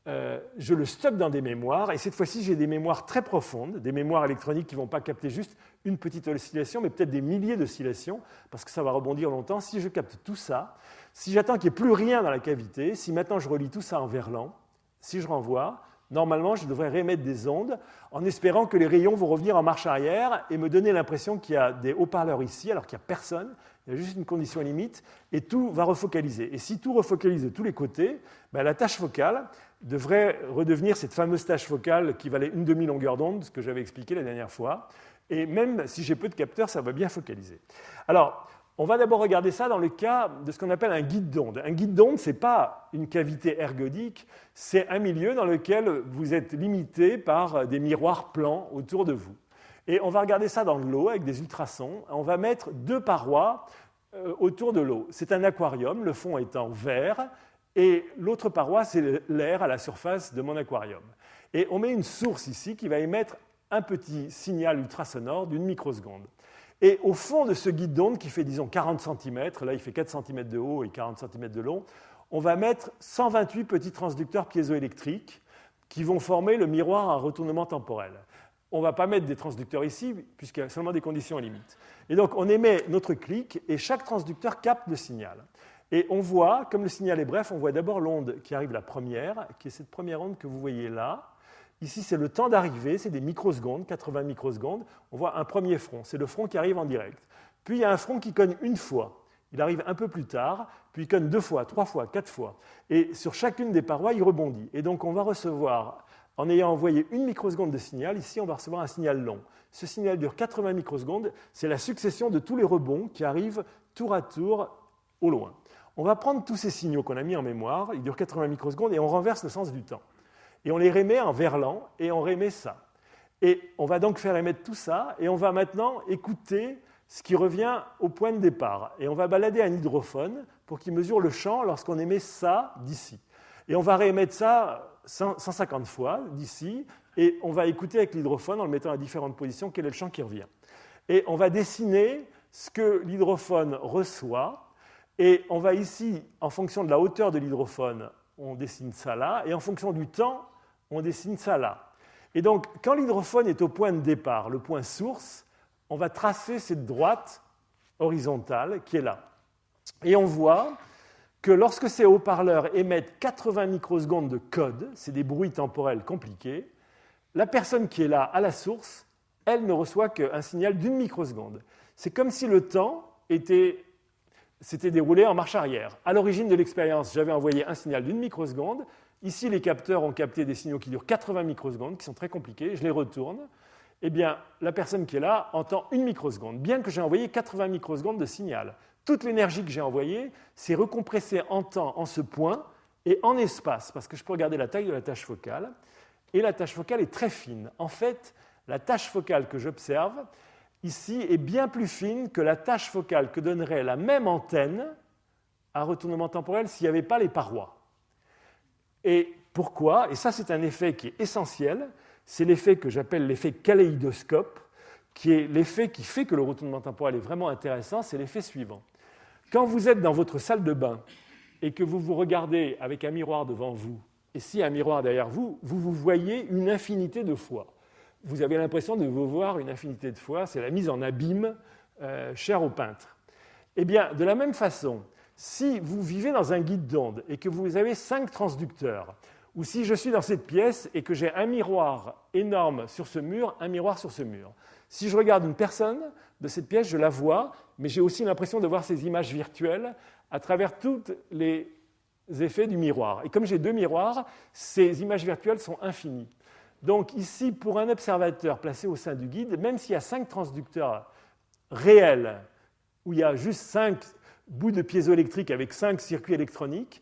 je le stocke dans des mémoires, et cette fois-ci, j'ai des mémoires très profondes, des mémoires électroniques qui ne vont pas capter juste une petite oscillation, mais peut-être des milliers d'oscillations, parce que ça va rebondir longtemps. Si je capte tout ça, si j'attends qu'il n'y ait plus rien dans la cavité, si maintenant je relie tout ça en Verlan, si je renvoie, normalement, je devrais réémettre des ondes en espérant que les rayons vont revenir en marche arrière et me donner l'impression qu'il y a des haut-parleurs ici, alors qu'il n'y a personne, il y a juste une condition limite, et tout va refocaliser. Et si tout refocalise de tous les côtés, ben la tâche focale devrait redevenir cette fameuse tâche focale qui valait une demi-longueur d'onde, ce que j'avais expliqué la dernière fois. Et même si j'ai peu de capteurs, ça va bien focaliser. Alors, on va d'abord regarder ça dans le cas de ce qu'on appelle un guide d'onde. Un guide d'onde, ce n'est pas une cavité ergodique, c'est un milieu dans lequel vous êtes limité par des miroirs plans autour de vous. Et on va regarder ça dans l'eau avec des ultrasons. On va mettre 2 parois autour de l'eau. C'est un aquarium, le fond est en verre, et l'autre paroi, c'est l'air à la surface de mon aquarium. Et on met une source ici qui va émettre un petit signal ultrasonore d'une microseconde. Et au fond de ce guide d'onde, qui fait, disons, 40 cm, là il fait 4 cm de haut et 40 cm de long, on va mettre 128 petits transducteurs piézoélectriques qui vont former le miroir à retournement temporel. On ne va pas mettre des transducteurs ici, puisqu'il y a seulement des conditions limites. Et donc, on émet notre clic, et chaque transducteur capte le signal. Et on voit, comme le signal est bref, on voit d'abord l'onde qui arrive la première, qui est cette première onde que vous voyez là. Ici, c'est le temps d'arrivée, c'est des microsecondes, 80 microsecondes. On voit un premier front, c'est le front qui arrive en direct. Puis, il y a un front qui cogne une fois. Il arrive un peu plus tard, puis il cogne 2 fois, 3 fois, 4 fois. Et sur chacune des parois, il rebondit. Et donc, on va recevoir, en ayant envoyé une microseconde de signal, ici, on va recevoir un signal long. Ce signal dure 80 microsecondes. C'est la succession de tous les rebonds qui arrivent tour à tour au loin. On va prendre tous ces signaux qu'on a mis en mémoire, ils durent 80 microsecondes, et on renverse le sens du temps. Et on les réémet en verlan, et on réémet ça. Et on va donc faire émettre tout ça, et on va maintenant écouter ce qui revient au point de départ. Et on va balader un hydrophone pour qu'il mesure le champ lorsqu'on émet ça d'ici. Et on va réémettre ça 150 fois d'ici, et on va écouter avec l'hydrophone en le mettant à différentes positions quel est le champ qui revient. Et on va dessiner ce que l'hydrophone reçoit, et on va ici, en fonction de la hauteur de l'hydrophone, on dessine ça là, et en fonction du temps, on dessine ça là. Et donc, quand l'hydrophone est au point de départ, le point source, on va tracer cette droite horizontale qui est là. Et on voit que lorsque ces haut-parleurs émettent 80 microsecondes de code, c'est des bruits temporels compliqués, la personne qui est là à la source, elle ne reçoit qu'un signal d'une microseconde. C'est comme si le temps s'était déroulé en marche arrière. À l'origine de l'expérience, j'avais envoyé un signal d'une microseconde. Ici, les capteurs ont capté des signaux qui durent 80 microsecondes, qui sont très compliqués. Je les retourne. Eh bien, la personne qui est là entend une microseconde, bien que j'ai envoyé 80 microsecondes de signal. Toute l'énergie que j'ai envoyée s'est recompressée en temps, en ce point, et en espace, parce que je peux regarder la taille de la tâche focale. Et la tâche focale est très fine. En fait, la tâche focale que j'observe ici est bien plus fine que la tâche focale que donnerait la même antenne à retournement temporel s'il n'y avait pas les parois. Et pourquoi? Et ça, c'est un effet qui est essentiel. C'est l'effet que j'appelle l'effet kaléidoscope, qui est l'effet qui fait que le retournement temporel est vraiment intéressant. C'est l'effet suivant. Quand vous êtes dans votre salle de bain et que vous vous regardez avec un miroir devant vous, et s'il y a un miroir derrière vous, vous vous voyez une infinité de fois. Vous avez l'impression de vous voir une infinité de fois. C'est la mise en abîme chère aux peintres. Eh bien, de la même façon, si vous vivez dans un guide d'onde et que vous avez 5 transducteurs, ou si je suis dans cette pièce et que j'ai un miroir énorme sur ce mur, un miroir sur ce mur. Si je regarde une personne de cette pièce, je la vois, mais j'ai aussi l'impression de voir ces images virtuelles à travers tous les effets du miroir. Et comme j'ai 2 miroirs, ces images virtuelles sont infinies. Donc ici, pour un observateur placé au sein du guide, même s'il y a 5 transducteurs réels, où il y a juste 5 bouts de piézoélectrique avec 5 circuits électroniques,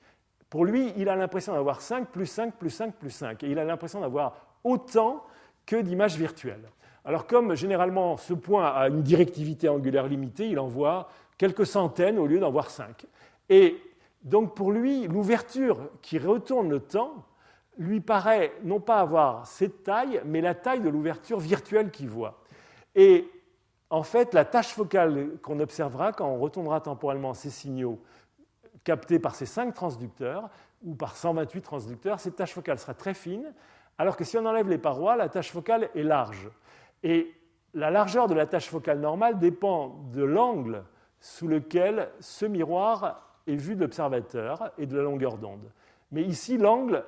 pour lui, il a l'impression d'avoir 5 plus 5 plus 5 plus 5. Et il a l'impression d'avoir autant que d'images virtuelles. Alors comme généralement ce point a une directivité angulaire limitée, il en voit quelques centaines au lieu d'en voir 5. Et donc pour lui, l'ouverture qui retourne le temps lui paraît non pas avoir cette taille, mais la taille de l'ouverture virtuelle qu'il voit. Et en fait, la tâche focale qu'on observera quand on retournera temporellement ces signaux captés par ces 5 transducteurs, ou par 128 transducteurs, cette tâche focale sera très fine, alors que si on enlève les parois, la tâche focale est large. Et la largeur de la tâche focale normale dépend de l'angle sous lequel ce miroir est vu de l'observateur et de la longueur d'onde. Mais ici, l'angle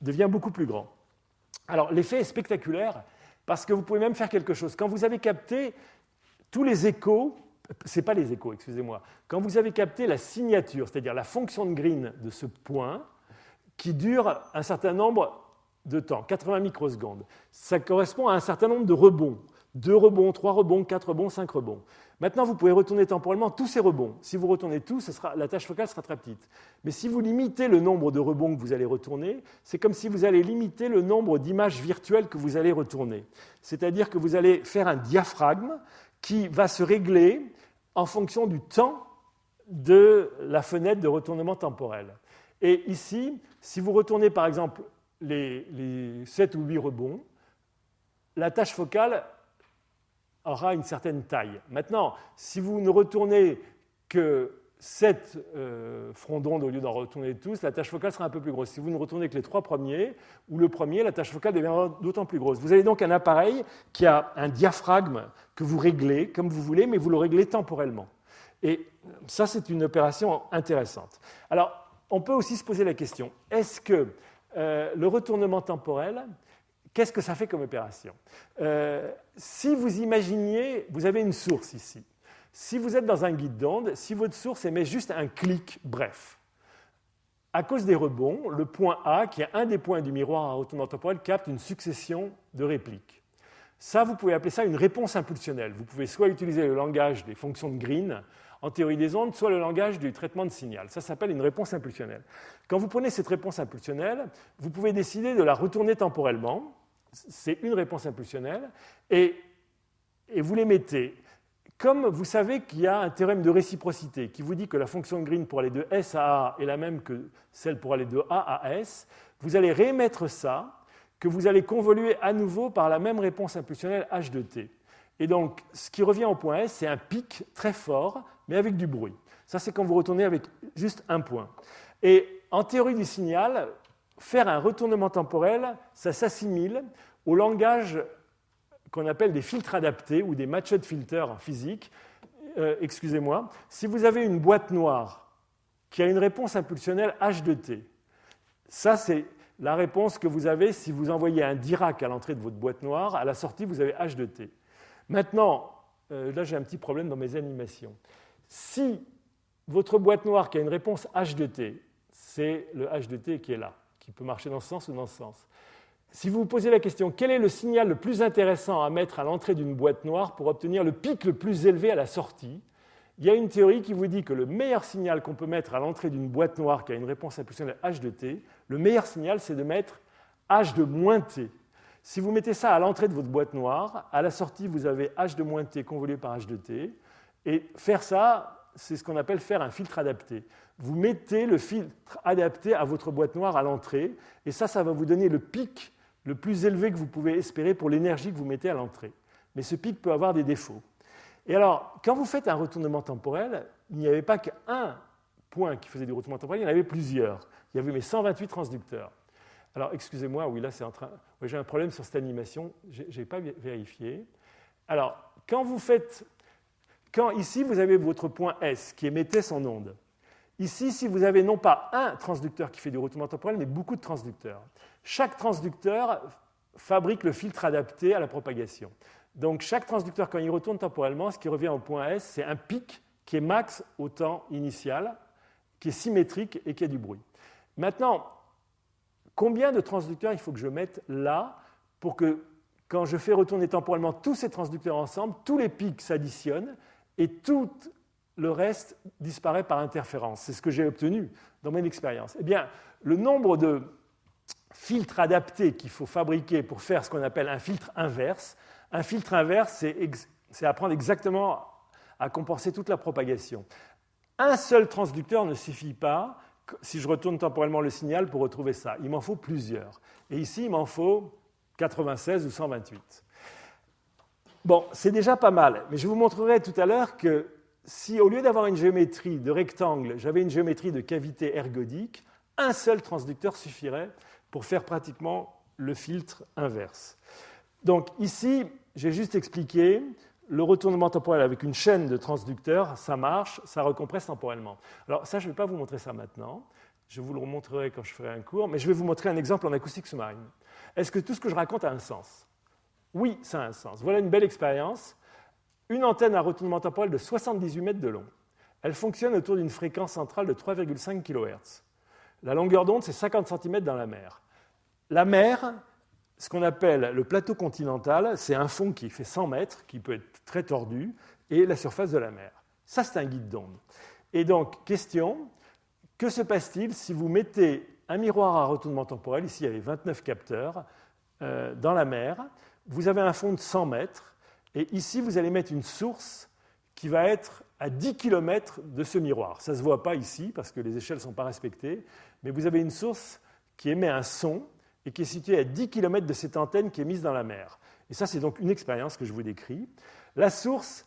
devient beaucoup plus grand. Alors, l'effet est spectaculaire parce que vous pouvez même faire quelque chose. Quand vous avez capté tous les échos, ce n'est pas les échos, excusez-moi, quand vous avez capté la signature, c'est-à-dire la fonction de Green de ce point, qui dure un certain nombre de temps, 80 microsecondes, ça correspond à un certain nombre de rebonds. 2 rebonds, 3 rebonds, 4 rebonds, 5 rebonds. Maintenant, vous pouvez retourner temporellement tous ces rebonds. Si vous retournez tous, la tâche focale sera très petite. Mais si vous limitez le nombre de rebonds que vous allez retourner, c'est comme si vous allez limiter le nombre d'images virtuelles que vous allez retourner. C'est-à-dire que vous allez faire un diaphragme qui va se régler en fonction du temps de la fenêtre de retournement temporel. Et ici, si vous retournez par exemple les 7 ou 8 rebonds, la tâche focale aura une certaine taille. Maintenant, si vous ne retournez que 7 fronts d'onde au lieu d'en retourner tous, la tâche focale sera un peu plus grosse. Si vous ne retournez que les 3 premiers, ou le premier, la tâche focale deviendra d'autant plus grosse. Vous avez donc un appareil qui a un diaphragme que vous réglez comme vous voulez, mais vous le réglez temporellement. Et ça, c'est une opération intéressante. Alors, on peut aussi se poser la question, est-ce que le retournement temporel, qu'est-ce que ça fait comme opération? Si vous imaginiez, vous avez une source ici. Si vous êtes dans un guide d'onde, si votre source émet juste un clic bref, à cause des rebonds, le point A, qui est un des points du miroir à retournement temporel, capte une succession de répliques. Ça, vous pouvez appeler ça une réponse impulsionnelle. Vous pouvez soit utiliser le langage des fonctions de Green, en théorie des ondes, soit le langage du traitement de signal. Ça s'appelle une réponse impulsionnelle. Quand vous prenez cette réponse impulsionnelle, vous pouvez décider de la retourner temporellement. C'est une réponse impulsionnelle. Et vous les mettez. Comme vous savez qu'il y a un théorème de réciprocité qui vous dit que la fonction de Green pour aller de S à A est la même que celle pour aller de A à S, vous allez réémettre ça, que vous allez convoluer à nouveau par la même réponse impulsionnelle H de t. Et donc, ce qui revient au point S, c'est un pic très fort, mais avec du bruit. Ça, c'est quand vous retournez avec juste un point. Et en théorie du signal, faire un retournement temporel, ça s'assimile au langage qu'on appelle des filtres adaptés ou des matched filters en physique. Excusez-moi, si vous avez une boîte noire qui a une réponse impulsionnelle H de t, ça c'est la réponse que vous avez si vous envoyez un Dirac à l'entrée de votre boîte noire, à la sortie vous avez H de t. Maintenant, là j'ai un petit problème dans mes animations. Si votre boîte noire qui a une réponse H de t, c'est le H de t qui est là, qui peut marcher dans ce sens ou dans ce sens. Si vous vous posez la question, quel est le signal le plus intéressant à mettre à l'entrée d'une boîte noire pour obtenir le pic le plus élevé à la sortie, il y a une théorie qui vous dit que le meilleur signal qu'on peut mettre à l'entrée d'une boîte noire qui a une réponse impulsionnelle H de t, le meilleur signal, c'est de mettre H de moins t. Si vous mettez ça à l'entrée de votre boîte noire, à la sortie, vous avez H de moins t convolué par H de t. Et faire ça, c'est ce qu'on appelle faire un filtre adapté. Vous mettez le filtre adapté à votre boîte noire à l'entrée, et ça va vous donner le pic le plus élevé que vous pouvez espérer pour l'énergie que vous mettez à l'entrée. Mais ce pic peut avoir des défauts. Et alors, quand vous faites un retournement temporel, il n'y avait pas qu'un point qui faisait du retournement temporel, il y en avait plusieurs. Il y avait mes 128 transducteurs. Alors, excusez-moi, oui, là, c'est en train... Oui, j'ai un problème sur cette animation, je n'ai pas vérifié. Alors, ici, vous avez votre point S qui émettait son onde. Ici, si vous avez non pas un transducteur qui fait du retournement temporel, mais beaucoup de transducteurs. Chaque transducteur fabrique le filtre adapté à la propagation. Donc, chaque transducteur, quand il retourne temporellement, ce qui revient au point S, c'est un pic qui est max au temps initial, qui est symétrique et qui a du bruit. Maintenant, combien de transducteurs il faut que je mette là pour que, quand je fais retourner temporellement tous ces transducteurs ensemble, tous les pics s'additionnent et tout le reste disparaît par interférence. C'est ce que j'ai obtenu dans mon expérience. Eh bien, le nombre de filtres adaptés qu'il faut fabriquer pour faire ce qu'on appelle un filtre inverse, c'est apprendre exactement à compenser toute la propagation. Un seul transducteur ne suffit pas, si je retourne temporellement le signal, pour retrouver ça. Il m'en faut plusieurs. Et ici, il m'en faut 96 ou 128. Bon, c'est déjà pas mal, mais je vous montrerai tout à l'heure que si, au lieu d'avoir une géométrie de rectangle, j'avais une géométrie de cavité ergodique, un seul transducteur suffirait pour faire pratiquement le filtre inverse. Donc ici, j'ai juste expliqué le retournement temporel avec une chaîne de transducteurs, ça marche, ça recompresse temporellement. Alors ça, je ne vais pas vous montrer ça maintenant, je vous le montrerai quand je ferai un cours, mais je vais vous montrer un exemple en acoustique sous-marine. Est-ce que tout ce que je raconte a un sens? Oui, ça a un sens. Voilà une belle expérience. Une antenne à retournement temporel de 78 mètres de long. Elle fonctionne autour d'une fréquence centrale de 3,5 kHz. La longueur d'onde, c'est 50 cm dans la mer. La mer, ce qu'on appelle le plateau continental, c'est un fond qui fait 100 mètres, qui peut être très tordu, et la surface de la mer. Ça, c'est un guide d'onde. Et donc, question, que se passe-t-il si vous mettez un miroir à retournement temporel, ici il y avait 29 capteurs, dans la mer, vous avez un fond de 100 mètres, et ici, vous allez mettre une source qui va être à 10 km de ce miroir. Ça ne se voit pas ici, parce que les échelles ne sont pas respectées, mais vous avez une source qui émet un son et qui est située à 10 km de cette antenne qui est mise dans la mer. Et ça, c'est donc une expérience que je vous décris. La source,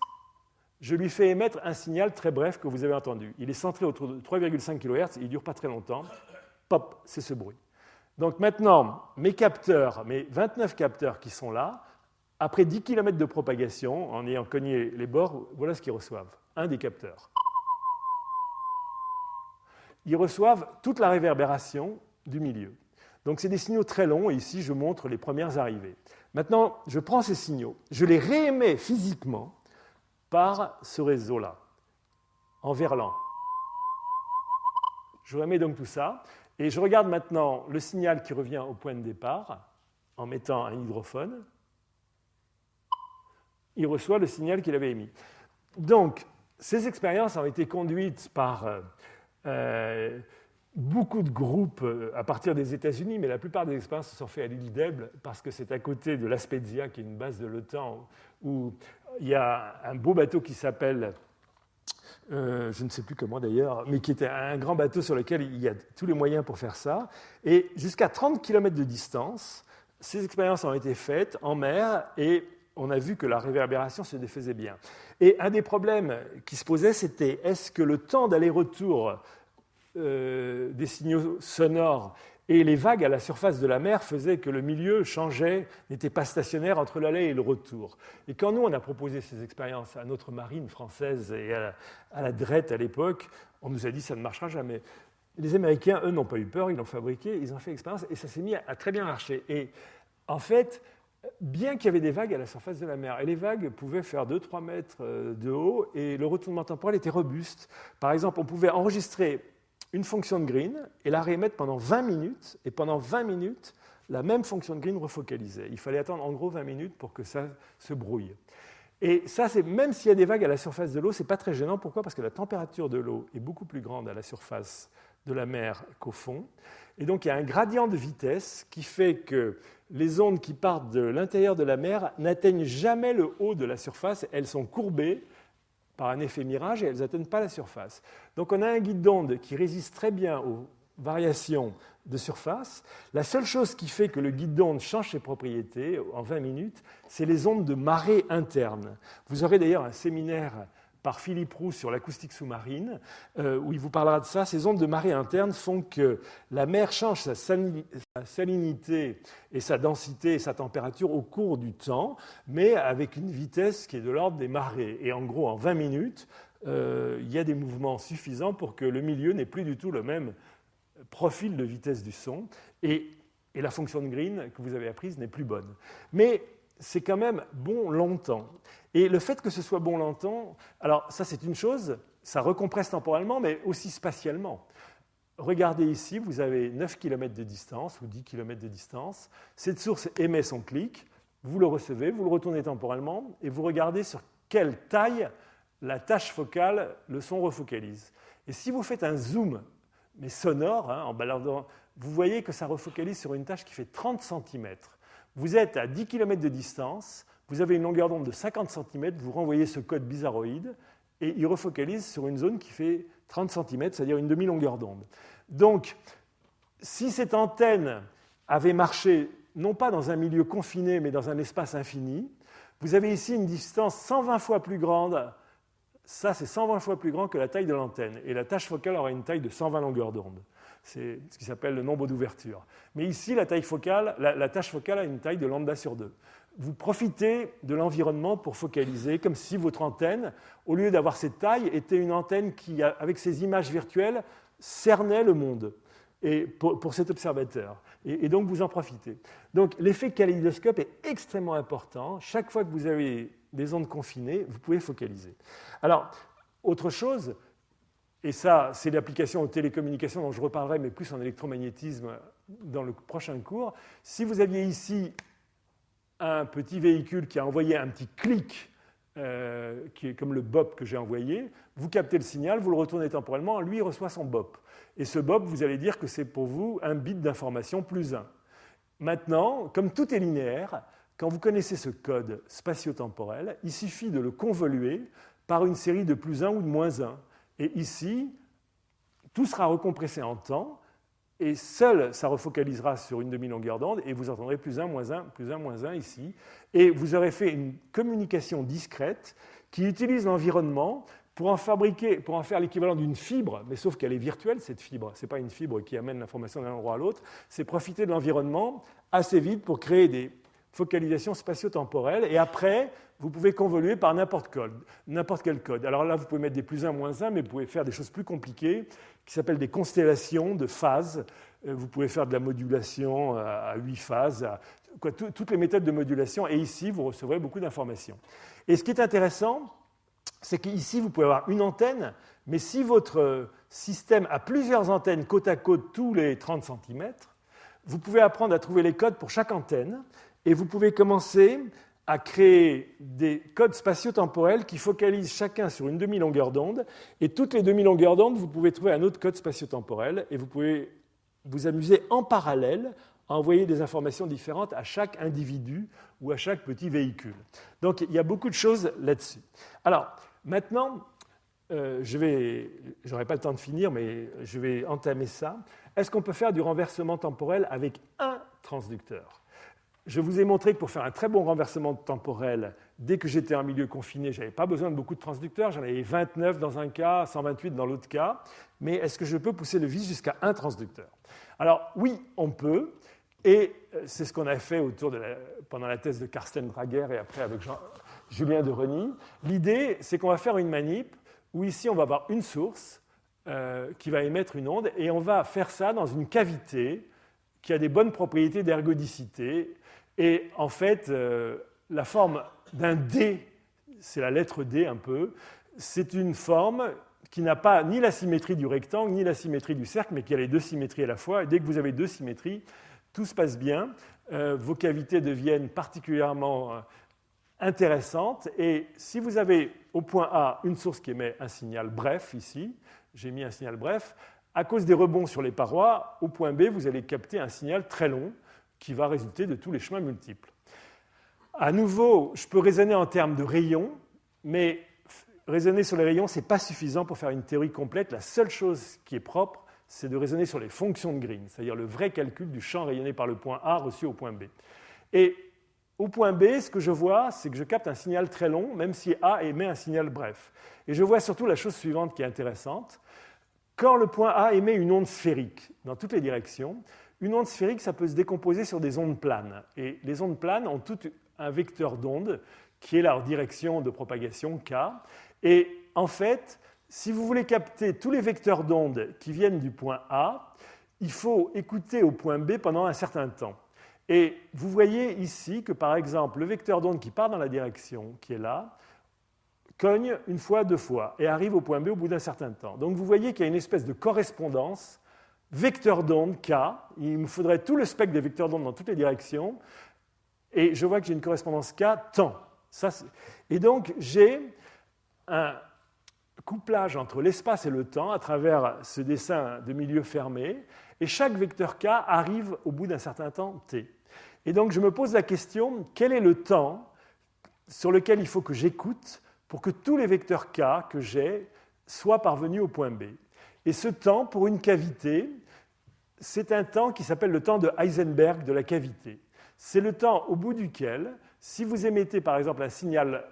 je lui fais émettre un signal très bref que vous avez entendu. Il est centré autour de 3,5 kHz et il ne dure pas très longtemps. Pop, c'est ce bruit. Donc maintenant, mes capteurs, mes 29 capteurs qui sont là, après 10 km de propagation, en ayant cogné les bords, voilà ce qu'ils reçoivent. Un des capteurs. Ils reçoivent toute la réverbération du milieu. Donc c'est des signaux très longs, et ici je montre les premières arrivées. Maintenant, je prends ces signaux, je les réémets physiquement par ce réseau-là, en verlan. Je remets donc tout ça, et je regarde maintenant le signal qui revient au point de départ, en mettant un hydrophone. Il reçoit le signal qu'il avait émis. Donc, ces expériences ont été conduites par beaucoup de groupes à partir des États-Unis, mais la plupart des expériences se sont faites à l'île d'Elbe parce que c'est à côté de La Spezia, qui est une base de l'OTAN, où il y a un beau bateau qui s'appelle, je ne sais plus comment d'ailleurs, mais qui était un grand bateau sur lequel il y a tous les moyens pour faire ça. Et jusqu'à 30 km de distance, ces expériences ont été faites en mer et on a vu que la réverbération se défaisait bien. Et un des problèmes qui se posait, c'était est-ce que le temps d'aller-retour des signaux sonores et les vagues à la surface de la mer faisaient que le milieu changeait, n'était pas stationnaire entre l'aller et le retour. Et quand nous, on a proposé ces expériences à notre marine française et à la DRET à l'époque, on nous a dit ça ne marchera jamais. Les Américains, eux, n'ont pas eu peur, ils l'ont fabriqué, ils ont fait l'expérience et ça s'est mis à très bien marcher. Et en fait, bien qu'il y avait des vagues à la surface de la mer, et les vagues pouvaient faire 2-3 mètres de haut, et le retournement temporel était robuste. Par exemple, on pouvait enregistrer une fonction de Green et la réémettre pendant 20 minutes, et pendant 20 minutes, la même fonction de Green refocalisait. Il fallait attendre en gros 20 minutes pour que ça se brouille. Et ça, même s'il y a des vagues à la surface de l'eau, ce n'est pas très gênant. Pourquoi ? Parce que la température de l'eau est beaucoup plus grande à la surface de la mer qu'au fond. Et donc, il y a un gradient de vitesse qui fait que les ondes qui partent de l'intérieur de la mer n'atteignent jamais le haut de la surface. Elles sont courbées par un effet mirage et elles n'atteignent pas la surface. Donc, on a un guide d'onde qui résiste très bien aux variations de surface. La seule chose qui fait que le guide d'onde change ses propriétés en 20 minutes, c'est les ondes de marée interne. Vous aurez d'ailleurs un séminaire par Philippe Roux sur l'acoustique sous-marine, où il vous parlera de ça. Ces ondes de marée interne font que la mer change sa salinité et sa densité et sa température au cours du temps, mais avec une vitesse qui est de l'ordre des marées. Et en gros, en 20 minutes, il y a des mouvements suffisants pour que le milieu n'ait plus du tout le même profil de vitesse du son. Et la fonction de Green que vous avez apprise n'est plus bonne. Mais c'est quand même bon longtemps. Et le fait que ce soit bon longtemps, alors ça c'est une chose, ça recompresse temporellement, mais aussi spatialement. Regardez ici, vous avez 9 km de distance ou 10 km de distance. Cette source émet son clic, vous le recevez, vous le retournez temporellement, et vous regardez sur quelle taille la tâche focale le son refocalise. Et si vous faites un zoom, mais sonore, en baladant, vous voyez que ça refocalise sur une tâche qui fait 30 cm. Vous êtes à 10 km de distance, vous avez une longueur d'onde de 50 cm, vous renvoyez ce code bizarroïde et il refocalise sur une zone qui fait 30 cm, c'est-à-dire une demi-longueur d'onde. Donc, si cette antenne avait marché, non pas dans un milieu confiné, mais dans un espace infini, vous avez ici une distance 120 fois plus grande. Ça, c'est 120 fois plus grand que la taille de l'antenne. Et la tâche focale aura une taille de 120 longueurs d'onde. C'est ce qui s'appelle le nombre d'ouvertures. Mais ici, la tâche focale a une taille de lambda sur 2. Vous profitez de l'environnement pour focaliser, comme si votre antenne, au lieu d'avoir cette taille, était une antenne qui, avec ses images virtuelles, cernait le monde et pour cet observateur. Et donc, vous en profitez. Donc, l'effet kaléidoscope est extrêmement important. Chaque fois que vous avez des ondes confinées, vous pouvez focaliser. Alors, autre chose, et ça, c'est l'application aux télécommunications dont je reparlerai, mais plus en électromagnétisme dans le prochain cours. Si vous aviez ici un petit véhicule qui a envoyé un petit clic, qui est comme le bop que j'ai envoyé, vous captez le signal, vous le retournez temporellement, lui il reçoit son bop. Et ce bop, vous allez dire que c'est pour vous un bit d'information plus 1. Maintenant, comme tout est linéaire, quand vous connaissez ce code spatio-temporel, il suffit de le convoluer par une série de plus 1 ou de moins 1. Et ici, tout sera recompressé en temps, et seul ça refocalisera sur une demi-longueur d'onde, et vous entendrez plus 1, moins 1, plus 1, moins 1 ici. Et vous aurez fait une communication discrète qui utilise l'environnement pour en faire l'équivalent d'une fibre, mais sauf qu'elle est virtuelle, cette fibre. Ce n'est pas une fibre qui amène l'information d'un endroit à l'autre, c'est profiter de l'environnement assez vite pour créer des focalisations spatio-temporelles, et après, vous pouvez convoluer par n'importe quel code. Alors là, vous pouvez mettre des plus 1, moins 1, mais vous pouvez faire des choses plus compliquées, qui s'appellent des constellations de phases. Vous pouvez faire de la modulation à 8 phases, toutes les méthodes de modulation, et ici, vous recevrez beaucoup d'informations. Et ce qui est intéressant, c'est qu'ici, vous pouvez avoir une antenne, mais si votre système a plusieurs antennes côte à côte tous les 30 cm, vous pouvez apprendre à trouver les codes pour chaque antenne, et vous pouvez commencer à créer des codes spatio-temporels qui focalisent chacun sur une demi-longueur d'onde. Et toutes les demi-longueurs d'onde, vous pouvez trouver un autre code spatio-temporel et vous pouvez vous amuser en parallèle à envoyer des informations différentes à chaque individu ou à chaque petit véhicule. Donc il y a beaucoup de choses là-dessus. Alors maintenant, je n'aurai pas le temps de finir, mais je vais entamer ça. Est-ce qu'on peut faire du renversement temporel avec un transducteur ? Je vous ai montré que pour faire un très bon renversement temporel, dès que j'étais en milieu confiné, je n'avais pas besoin de beaucoup de transducteurs. J'en avais 29 dans un cas, 128 dans l'autre cas. Mais est-ce que je peux pousser le vis jusqu'à un transducteur ? Alors oui, on peut. Et c'est ce qu'on a fait pendant la thèse de Carsten Draeger et après avec Julien de Reny. L'idée, c'est qu'on va faire une manip où ici, on va avoir une source qui va émettre une onde et on va faire ça dans une cavité qui a des bonnes propriétés d'ergodicité. Et en fait, la forme d'un D, c'est la lettre D un peu, c'est une forme qui n'a pas ni la symétrie du rectangle ni la symétrie du cercle, mais qui a les deux symétries à la fois. Et dès que vous avez deux symétries, tout se passe bien. Vos cavités deviennent particulièrement intéressantes. Et si vous avez au point A une source qui émet un signal bref, ici, j'ai mis un signal bref, à cause des rebonds sur les parois, au point B, vous allez capter un signal très long qui va résulter de tous les chemins multiples. À nouveau, je peux raisonner en termes de rayons, mais raisonner sur les rayons, ce n'est pas suffisant pour faire une théorie complète. La seule chose qui est propre, c'est de raisonner sur les fonctions de Green, c'est-à-dire le vrai calcul du champ rayonné par le point A reçu au point B. Et au point B, ce que je vois, c'est que je capte un signal très long, même si A émet un signal bref. Et je vois surtout la chose suivante qui est intéressante. Quand le point A émet une onde sphérique dans toutes les directions, une onde sphérique, ça peut se décomposer sur des ondes planes. Et les ondes planes ont tout un vecteur d'onde qui est leur direction de propagation K. Et en fait, si vous voulez capter tous les vecteurs d'onde qui viennent du point A, il faut écouter au point B pendant un certain temps. Et vous voyez ici que, par exemple, le vecteur d'onde qui part dans la direction qui est là, cogne une fois, deux fois, et arrive au point B au bout d'un certain temps. Donc vous voyez qu'il y a une espèce de correspondance vecteur d'onde K. Il me faudrait tout le spectre des vecteurs d'onde dans toutes les directions, et je vois que j'ai une correspondance K temps. Et donc j'ai un couplage entre l'espace et le temps à travers ce dessin de milieu fermé, et chaque vecteur K arrive au bout d'un certain temps t. Et donc je me pose la question, quel est le temps sur lequel il faut que j'écoute pour que tous les vecteurs K que j'ai soient parvenus au point B. Et ce temps, pour une cavité, c'est un temps qui s'appelle le temps de Heisenberg de la cavité. C'est le temps au bout duquel, si vous émettez par exemple un signal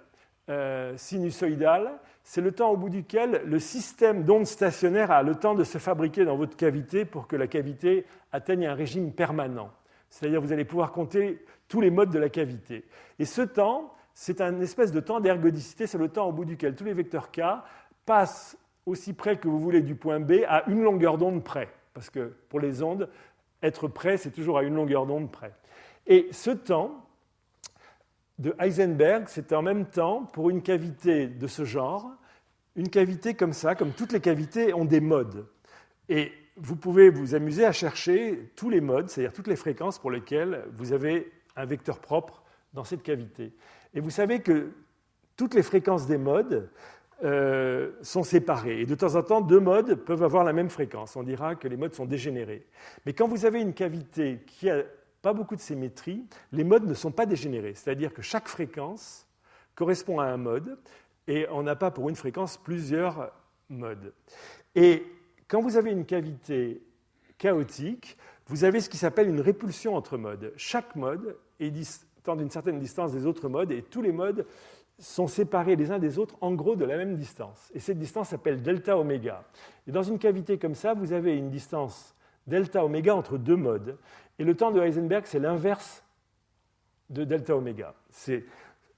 sinusoïdal, c'est le temps au bout duquel le système d'ondes stationnaires a le temps de se fabriquer dans votre cavité pour que la cavité atteigne un régime permanent. C'est-à-dire que vous allez pouvoir compter tous les modes de la cavité. Et ce temps, c'est un espèce de temps d'ergodicité, c'est le temps au bout duquel tous les vecteurs K passent aussi près que vous voulez du point B à une longueur d'onde près. Parce que pour les ondes, être près, c'est toujours à une longueur d'onde près. Et ce temps de Heisenberg, c'est en même temps, pour une cavité de ce genre, une cavité comme ça, comme toutes les cavités, ont des modes. Et vous pouvez vous amuser à chercher tous les modes, c'est-à-dire toutes les fréquences pour lesquelles vous avez un vecteur propre dans cette cavité. Et vous savez que toutes les fréquences des modes sont séparées. Et de temps en temps, deux modes peuvent avoir la même fréquence. On dira que les modes sont dégénérés. Mais quand vous avez une cavité qui n'a pas beaucoup de symétrie, les modes ne sont pas dégénérés. C'est-à-dire que chaque fréquence correspond à un mode et on n'a pas pour une fréquence plusieurs modes. Et quand vous avez une cavité chaotique, vous avez ce qui s'appelle une répulsion entre modes. Chaque mode est distant d'une certaine distance des autres modes et tous les modes sont séparés les uns des autres en gros de la même distance. Et cette distance s'appelle delta oméga. Et dans une cavité comme ça, vous avez une distance delta oméga entre deux modes. Et le temps de Heisenberg, c'est l'inverse de delta oméga. C'est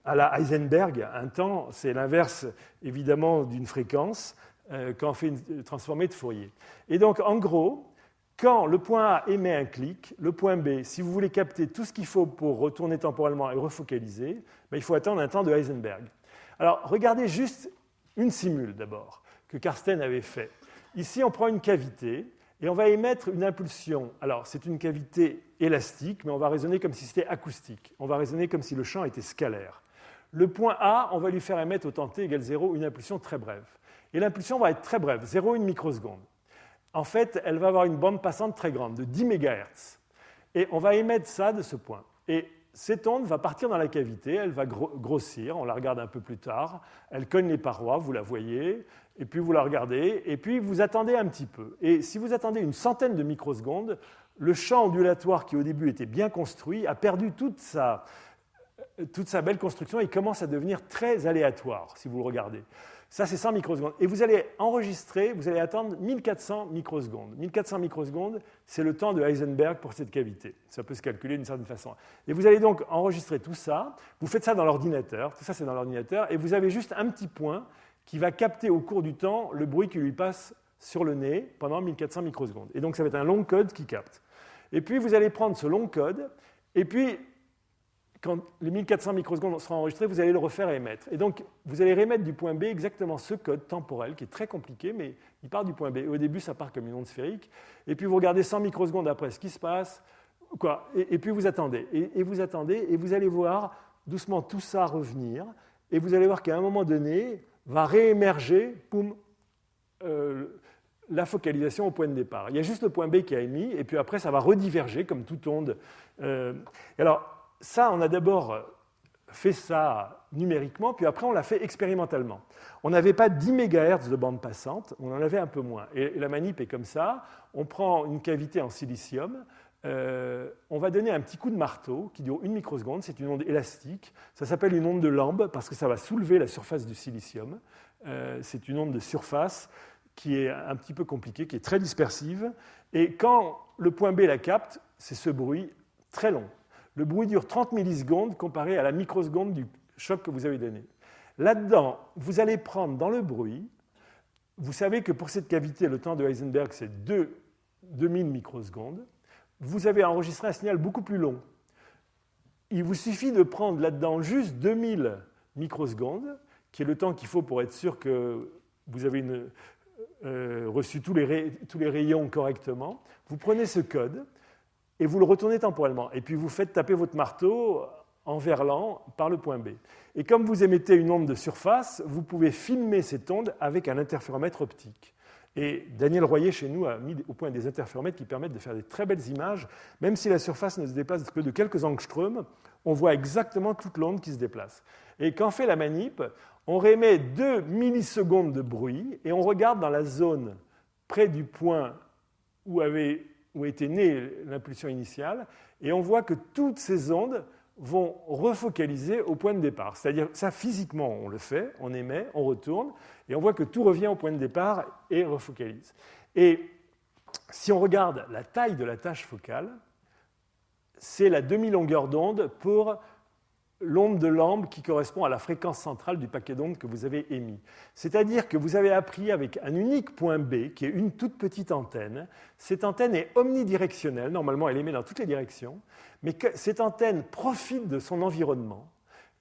à la Heisenberg, un temps, c'est l'inverse évidemment d'une fréquence quand on fait une transformée de Fourier. Et donc, en gros, quand le point A émet un clic, le point B, si vous voulez capter tout ce qu'il faut pour retourner temporellement et refocaliser, il faut attendre un temps de Heisenberg. Alors, regardez juste une simule d'abord, que Carsten avait fait. Ici, on prend une cavité, Et on va émettre une impulsion. Alors, c'est une cavité élastique, mais on va raisonner comme si c'était acoustique. On va raisonner comme si le champ était scalaire. Le point A, on va lui faire émettre au temps t égale 0 une impulsion très brève. Et l'impulsion va être très brève, 0,1 microseconde. En fait, elle va avoir une bande passante très grande, de 10 MHz. Et on va émettre ça de ce point. Et cette onde va partir dans la cavité, elle va grossir, on la regarde un peu plus tard, elle cogne les parois, vous la voyez, et puis vous la regardez, et puis vous attendez un petit peu. Et si vous attendez une centaine de microsecondes, le champ ondulatoire qui au début était bien construit a perdu toute sa belle construction et commence à devenir très aléatoire, si vous le regardez. Ça, c'est 100 microsecondes. Et vous allez enregistrer, vous allez attendre 1400 microsecondes. 1400 microsecondes, c'est le temps de Heisenberg pour cette cavité. Ça peut se calculer d'une certaine façon. Et vous allez donc enregistrer tout ça. Vous faites ça dans l'ordinateur. Tout ça, c'est dans l'ordinateur. Et vous avez juste un petit point qui va capter au cours du temps le bruit qui lui passe sur le nez pendant 1400 microsecondes. Et donc, ça va être un long code qui capte. Et puis, vous allez prendre ce long code, et puis, quand les 1400 microsecondes seront enregistrés, vous allez le refaire émettre. Et donc, vous allez réémettre du point B exactement ce code temporel, qui est très compliqué, mais il part du point B. Et au début, ça part comme une onde sphérique. Et puis, vous regardez 100 microsecondes après ce qui se passe, et puis vous attendez. Et vous attendez, et vous allez voir doucement tout ça revenir. Et vous allez voir qu'à un moment donné, va réémerger, poum, la focalisation au point de départ. Il y a juste le point B qui a émis, et puis après, ça va rediverger comme toute onde. Alors, ça, on a d'abord fait ça numériquement, puis après, on l'a fait expérimentalement. On n'avait pas 10 MHz de bande passante, on en avait un peu moins. Et la manip est comme ça. On prend une cavité en silicium, on va donner un petit coup de marteau qui dure 1 microseconde, c'est une onde élastique. Ça s'appelle une onde de Lamb parce que ça va soulever la surface du silicium. C'est une onde de surface qui est un petit peu compliquée, qui est très dispersive. Et quand le point B la capte, c'est ce bruit très long. Le bruit dure 30 millisecondes comparé à la microseconde du choc que vous avez donné. Là-dedans, vous allez prendre dans le bruit, vous savez que pour cette cavité, le temps de Heisenberg, c'est 2000 microsecondes. Vous avez enregistré un signal beaucoup plus long. Il vous suffit de prendre là-dedans juste 2000 microsecondes, qui est le temps qu'il faut pour être sûr que vous avez reçu tous les rayons correctement. Vous prenez ce code, et vous le retournez temporellement. Et puis vous faites taper votre marteau en verlan par le point B. Et comme vous émettez une onde de surface, vous pouvez filmer cette onde avec un interféromètre optique. Et Daniel Royer, chez nous, a mis au point des interféromètres qui permettent de faire des très belles images. Même si la surface ne se déplace que de quelques angstroms, on voit exactement toute l'onde qui se déplace. Et quand on fait la manip, on réémet 2 millisecondes de bruit et on regarde dans la zone près du point où était née l'impulsion initiale, et on voit que toutes ces ondes vont refocaliser au point de départ. C'est-à-dire, ça physiquement, on le fait, on émet, on retourne, et on voit que tout revient au point de départ et refocalise. Et si on regarde la taille de la tâche focale, c'est la demi-longueur d'onde pour l'onde de Lamb qui correspond à la fréquence centrale du paquet d'ondes que vous avez émis. C'est-à-dire que vous avez appris avec un unique point B, qui est une toute petite antenne. Cette antenne est omnidirectionnelle, normalement elle émet dans toutes les directions, mais cette antenne profite de son environnement.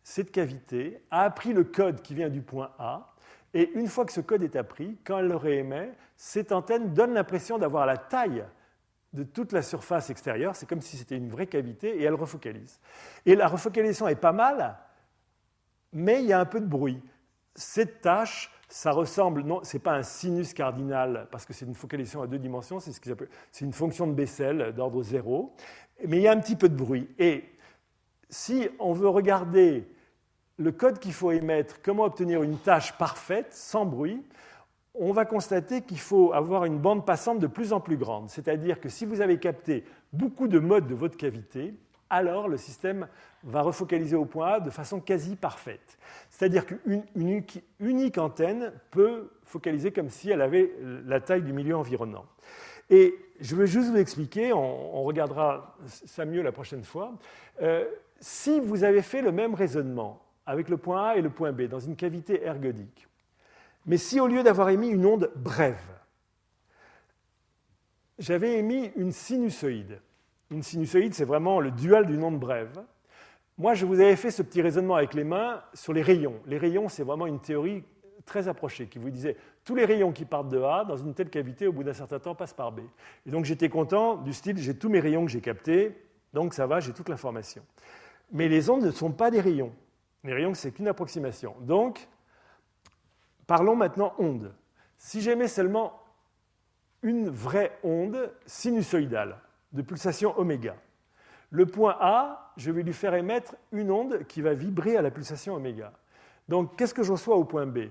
Cette cavité a appris le code qui vient du point A, et une fois que ce code est appris, quand elle le réémet, cette antenne donne l'impression d'avoir la taille de toute la surface extérieure, c'est comme si c'était une vraie cavité, et elle refocalise. Et la refocalisation est pas mal, mais il y a un peu de bruit. Cette tâche, ça ressemble, non, ce n'est pas un sinus cardinal, parce que c'est une focalisation à 2 dimensions, c'est une fonction de Bessel d'ordre 0, mais il y a un petit peu de bruit. Et si on veut regarder le code qu'il faut émettre, comment obtenir une tâche parfaite, sans bruit, on va constater qu'il faut avoir une bande passante de plus en plus grande. C'est-à-dire que si vous avez capté beaucoup de modes de votre cavité, alors le système va refocaliser au point A de façon quasi parfaite. C'est-à-dire qu'une unique antenne peut focaliser comme si elle avait la taille du milieu environnant. Et je veux juste vous expliquer, on regardera ça mieux la prochaine fois, si vous avez fait le même raisonnement avec le point A et le point B dans une cavité ergodique, mais si au lieu d'avoir émis une onde brève, j'avais émis une sinusoïde. Une sinusoïde, c'est vraiment le dual d'une onde brève. Moi, je vous avais fait ce petit raisonnement avec les mains sur les rayons. Les rayons, c'est vraiment une théorie très approché, qui vous disait tous les rayons qui partent de A dans une telle cavité, au bout d'un certain temps, passent par B. Et donc j'étais content du style, j'ai tous mes rayons que j'ai captés, donc ça va, j'ai toute l'information. Mais les ondes ne sont pas des rayons. Les rayons, c'est qu'une approximation. Donc, parlons maintenant ondes. Si j'émets seulement une vraie onde sinusoïdale de pulsation oméga, le point A, je vais lui faire émettre une onde qui va vibrer à la pulsation oméga. Donc, qu'est-ce que je reçois au point B?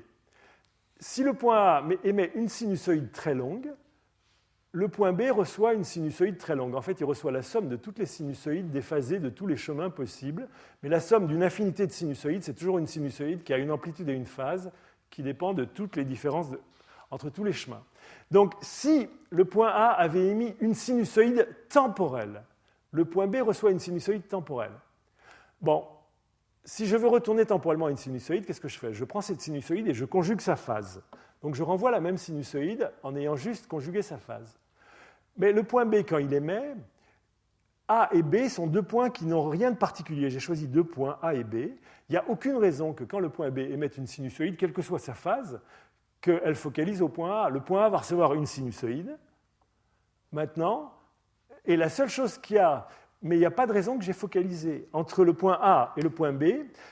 Si le point A émet une sinusoïde très longue, le point B reçoit une sinusoïde très longue. En fait, il reçoit la somme de toutes les sinusoïdes déphasées de tous les chemins possibles. Mais la somme d'une infinité de sinusoïdes, c'est toujours une sinusoïde qui a une amplitude et une phase qui dépend de toutes les différences entre tous les chemins. Donc, si le point A avait émis une sinusoïde temporelle, le point B reçoit une sinusoïde temporelle. Bon, si je veux retourner temporellement à une sinusoïde, qu'est-ce que je fais? Je prends cette sinusoïde et je conjugue sa phase. Donc, je renvoie la même sinusoïde en ayant juste conjugué sa phase. Mais le point B, quand il émet, A et B sont deux points qui n'ont rien de particulier. J'ai choisi deux points, A et B. Il n'y a aucune raison que quand le point B émette une sinusoïde, quelle que soit sa phase, qu'elle focalise au point A. Le point A va recevoir une sinusoïde, maintenant, et la seule chose qu'il y a, mais il n'y a pas de raison que j'ai focalisé entre le point A et le point B,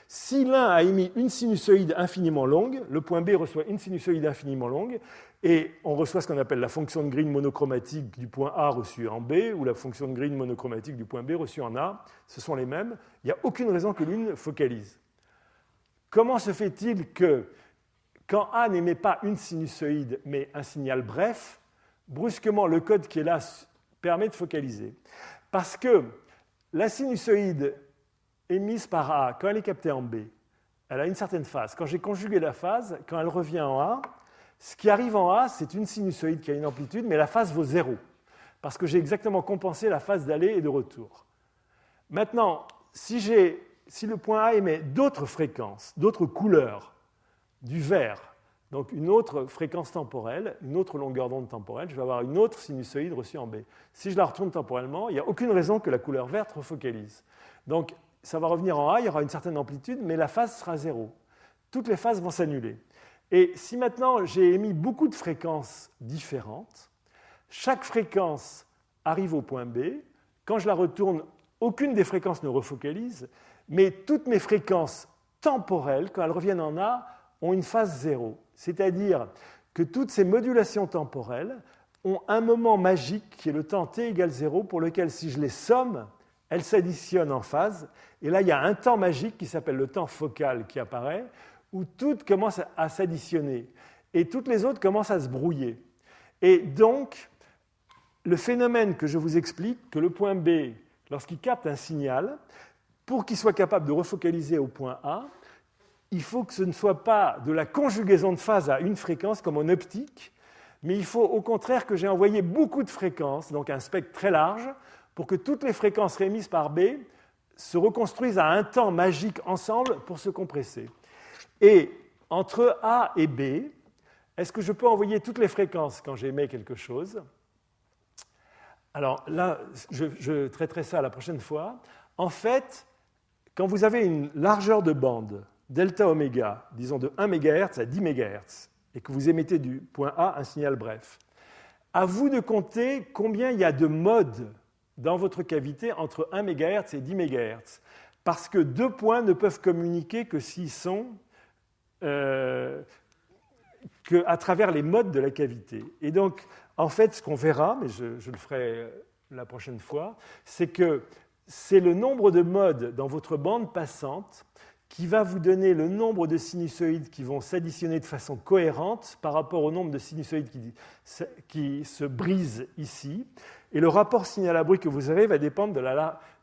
si l'un a émis une sinusoïde infiniment longue, le point B reçoit une sinusoïde infiniment longue, et on reçoit ce qu'on appelle la fonction de Green monochromatique du point A reçue en B, ou la fonction de Green monochromatique du point B reçue en A, ce sont les mêmes, il n'y a aucune raison que l'une focalise. Comment se fait-il que, quand A n'émet pas une sinusoïde, mais un signal bref, brusquement le code qui est là permet de focaliser? Parce que la sinusoïde émise par A, quand elle est captée en B, elle a une certaine phase. Quand j'ai conjugué la phase, quand elle revient en A, ce qui arrive en A, c'est une sinusoïde qui a une amplitude, mais la phase vaut 0, parce que j'ai exactement compensé la phase d'aller et de retour. Maintenant, si le point A émet d'autres fréquences, d'autres couleurs, du vert, donc une autre fréquence temporelle, une autre longueur d'onde temporelle, je vais avoir une autre sinusoïde reçue en B. Si je la retourne temporellement, il n'y a aucune raison que la couleur verte refocalise. Donc, ça va revenir en A, il y aura une certaine amplitude, mais la phase sera 0. Toutes les phases vont s'annuler. Et si maintenant j'ai émis beaucoup de fréquences différentes, chaque fréquence arrive au point B, quand je la retourne, aucune des fréquences ne refocalise, mais toutes mes fréquences temporelles, quand elles reviennent en A, ont une phase 0. C'est-à-dire que toutes ces modulations temporelles ont un moment magique qui est le temps t égale 0, pour lequel, si je les somme, elles s'additionnent en phase. Et là, il y a un temps magique qui s'appelle le temps focal qui apparaît, où toutes commencent à s'additionner. Et toutes les autres commencent à se brouiller. Et donc, le phénomène que je vous explique, que le point B, lorsqu'il capte un signal, pour qu'il soit capable de refocaliser au point A, il faut que ce ne soit pas de la conjugaison de phase à une fréquence comme en optique, mais il faut au contraire que j'ai envoyé beaucoup de fréquences, donc un spectre très large, pour que toutes les fréquences réémises par B se reconstruisent à un temps magique ensemble pour se compresser. Et entre A et B, est-ce que je peux envoyer toutes les fréquences quand j'émets quelque chose? Alors là, je traiterai ça la prochaine fois. En fait, quand vous avez une largeur de bande, delta oméga, disons de 1 MHz à 10 MHz, et que vous émettez du point A un signal bref, à vous de compter combien il y a de modes dans votre cavité entre 1 MHz et 10 MHz, parce que deux points ne peuvent communiquer que s'ils sont à travers les modes de la cavité. Et donc, en fait, ce qu'on verra, mais je le ferai la prochaine fois, c'est que c'est le nombre de modes dans votre bande passante qui va vous donner le nombre de sinusoïdes qui vont s'additionner de façon cohérente par rapport au nombre de sinusoïdes qui se brisent ici. Et le rapport signal à bruit que vous avez va dépendre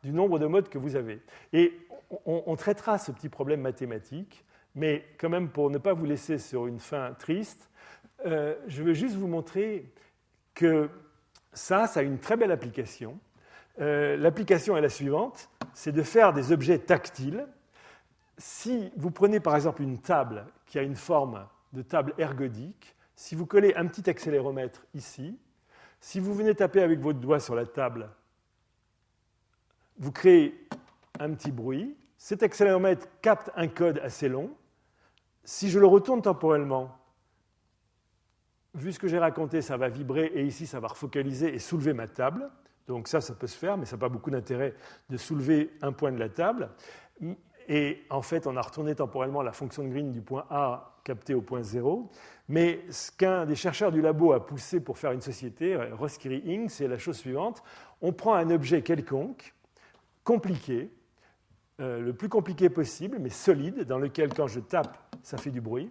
du nombre de modes que vous avez. Et on traitera ce petit problème mathématique, mais quand même, pour ne pas vous laisser sur une fin triste, je veux juste vous montrer que ça a une très belle application. L'application est la suivante, c'est de faire des objets tactiles. Si vous prenez par exemple une table qui a une forme de table ergodique, si vous collez un petit accéléromètre ici, si vous venez taper avec votre doigt sur la table, vous créez un petit bruit. Cet accéléromètre capte un code assez long. si je le retourne temporellement, vu ce que j'ai raconté, ça va vibrer et ici, ça va refocaliser et soulever ma table. Donc ça peut se faire, mais ça n'a pas beaucoup d'intérêt de soulever un point de la table. Et en fait, on a retourné temporellement la fonction de Green du point A capté au point 0. Mais ce qu'un des chercheurs du labo a poussé pour faire une société, Roskiri Inc., c'est la chose suivante. On prend un objet quelconque, compliqué, le plus compliqué possible, mais solide, dans lequel, quand je tape, ça fait du bruit.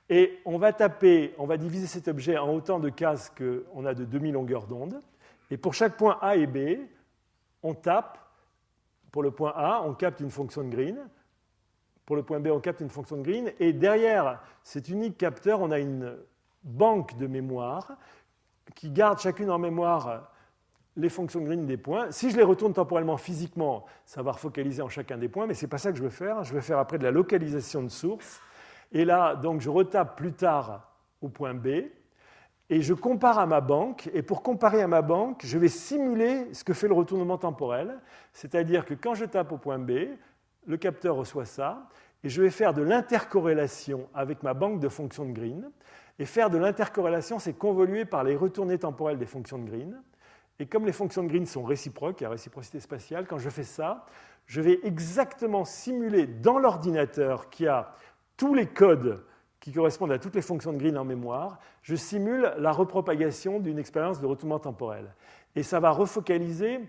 Et on va diviser cet objet en autant de cases qu'on a de demi-longueur d'onde. Et pour chaque point A et B, on tape. Pour le point A, on capte une fonction de Green. Pour le point B, on capte une fonction de Green. Et derrière cet unique capteur, on a une banque de mémoire qui garde chacune en mémoire les fonctions de Green des points. Si je les retourne temporellement, physiquement, ça va refocaliser en chacun des points, mais ce n'est pas ça que je veux faire. Je veux faire après de la localisation de source. Et là, donc, je retape plus tard au point B. Et je compare à ma banque, et pour comparer à ma banque, je vais simuler ce que fait le retournement temporel, c'est-à-dire que quand je tape au point B, le capteur reçoit ça, et je vais faire de l'intercorrélation avec ma banque de fonctions de Green, et faire de l'intercorrélation, c'est convoluer par les retournées temporelles des fonctions de Green, et comme les fonctions de Green sont réciproques, il y a réciprocité spatiale, quand je fais ça, je vais exactement simuler dans l'ordinateur qui a tous les codes qui correspondent à toutes les fonctions de Green en mémoire, je simule la repropagation d'une expérience de retournement temporel. Et ça va refocaliser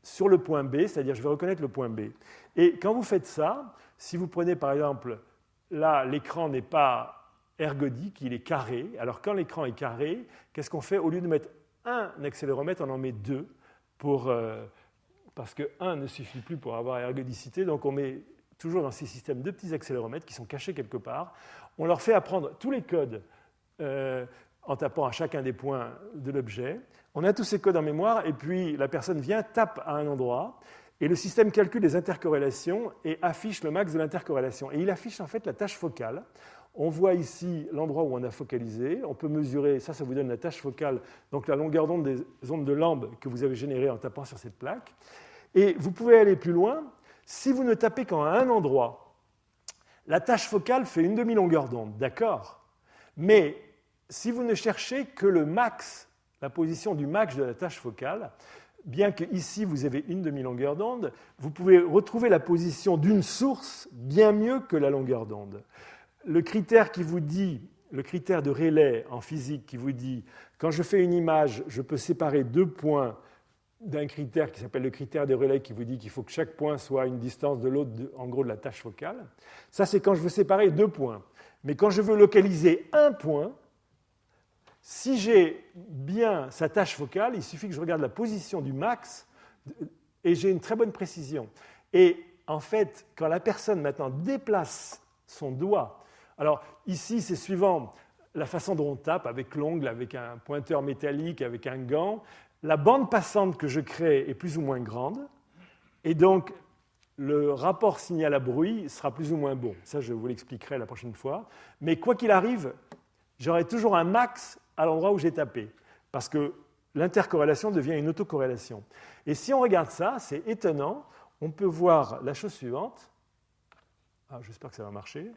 sur le point B, c'est-à-dire je vais reconnaître le point B. Et quand vous faites ça, si vous prenez par exemple, là l'écran n'est pas ergodique, il est carré. Alors quand l'écran est carré, qu'est-ce qu'on fait? Au lieu de mettre un accéléromètre, on en met deux, parce que un ne suffit plus pour avoir ergodicité, donc on met toujours dans ces systèmes de petits accéléromètres qui sont cachés quelque part. On leur fait apprendre tous les codes en tapant à chacun des points de l'objet. On a tous ces codes en mémoire, et puis la personne vient, tape à un endroit, et le système calcule les intercorrélations et affiche le max de l'intercorrélation. Et il affiche en fait la tâche focale. On voit ici l'endroit où on a focalisé. On peut mesurer, ça vous donne la tâche focale, donc la longueur d'onde des ondes de Lamb que vous avez générées en tapant sur cette plaque. Et vous pouvez aller plus loin. Si vous ne tapez qu'en un endroit, la tâche focale fait une demi-longueur d'onde, d'accord? Mais si vous ne cherchez que le max, la position du max de la tâche focale, bien que ici vous avez une demi-longueur d'onde, vous pouvez retrouver la position d'une source bien mieux que la longueur d'onde. Le critère qui vous dit, le critère de Rayleigh en physique qui vous dit, quand je fais une image, je peux séparer deux points d'un critère qui s'appelle le critère de Rayleigh qui vous dit qu'il faut que chaque point soit à une distance de l'autre, en gros de la tâche focale. Ça, c'est quand je veux séparer deux points. Mais quand je veux localiser un point, si j'ai bien sa tâche focale, il suffit que je regarde la position du max et j'ai une très bonne précision. Et en fait, quand la personne maintenant déplace son doigt, alors ici, c'est suivant la façon dont on tape, avec l'ongle, avec un pointeur métallique, avec un gant, la bande passante que je crée est plus ou moins grande, et donc le rapport signal à bruit sera plus ou moins bon. Ça, je vous l'expliquerai la prochaine fois. Mais quoi qu'il arrive, j'aurai toujours un max à l'endroit où j'ai tapé, parce que l'intercorrélation devient une autocorrélation. Et si on regarde ça, c'est étonnant, on peut voir la chose suivante. J'espère que ça va marcher.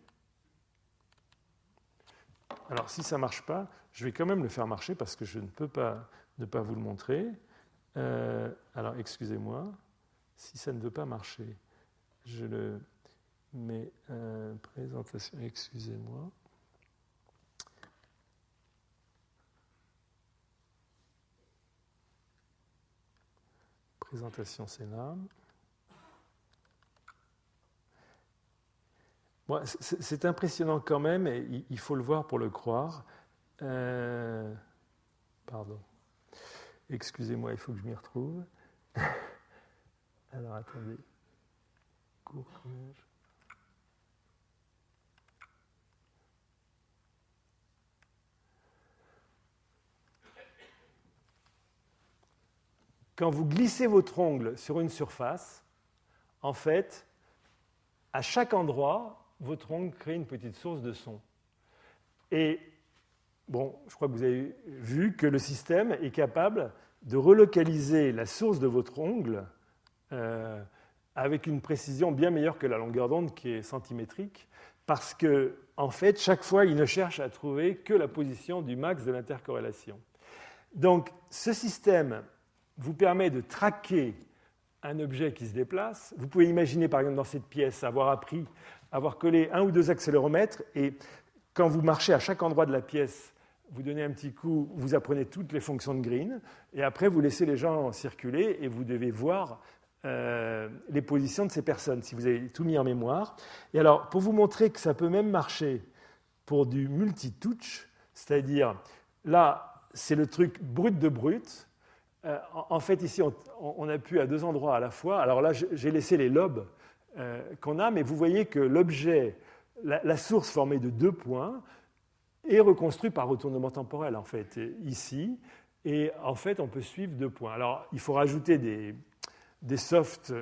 Alors, si ça ne marche pas, je vais quand même le faire marcher, parce que je ne peux pas ne pas vous le montrer. Alors, excusez-moi, si ça ne veut pas marcher, je le mets présentation, excusez-moi. Présentation Sénat. Bon, c'est impressionnant quand même, et il faut le voir pour le croire. Pardon. Excusez-moi, il faut que je m'y retrouve. Alors, attendez. Court-image. Quand vous glissez votre ongle sur une surface, en fait, à chaque endroit, votre ongle crée une petite source de son. Et bon, je crois que vous avez vu que le système est capable de relocaliser la source de votre ongle avec une précision bien meilleure que la longueur d'onde qui est centimétrique, parce que, en fait, chaque fois, il ne cherche à trouver que la position du max de l'intercorrélation. Donc, ce système vous permet de traquer un objet qui se déplace. Vous pouvez imaginer, par exemple, dans cette pièce, avoir collé un ou deux accéléromètres, et quand vous marchez à chaque endroit de la pièce, vous donnez un petit coup, vous apprenez toutes les fonctions de Green, et après, vous laissez les gens circuler, et vous devez voir les positions de ces personnes, si vous avez tout mis en mémoire. Et alors, pour vous montrer que ça peut même marcher pour du multi-touch, c'est-à-dire, là, c'est le truc brut de brut. En fait, ici, on appuie à deux endroits à la fois. Alors là, j'ai laissé les lobes qu'on a, mais vous voyez que l'objet, la source formée de 2 points, est reconstruit par retournement temporel, en fait, ici. Et en fait, on peut suivre 2 points. Alors, il faut rajouter des softs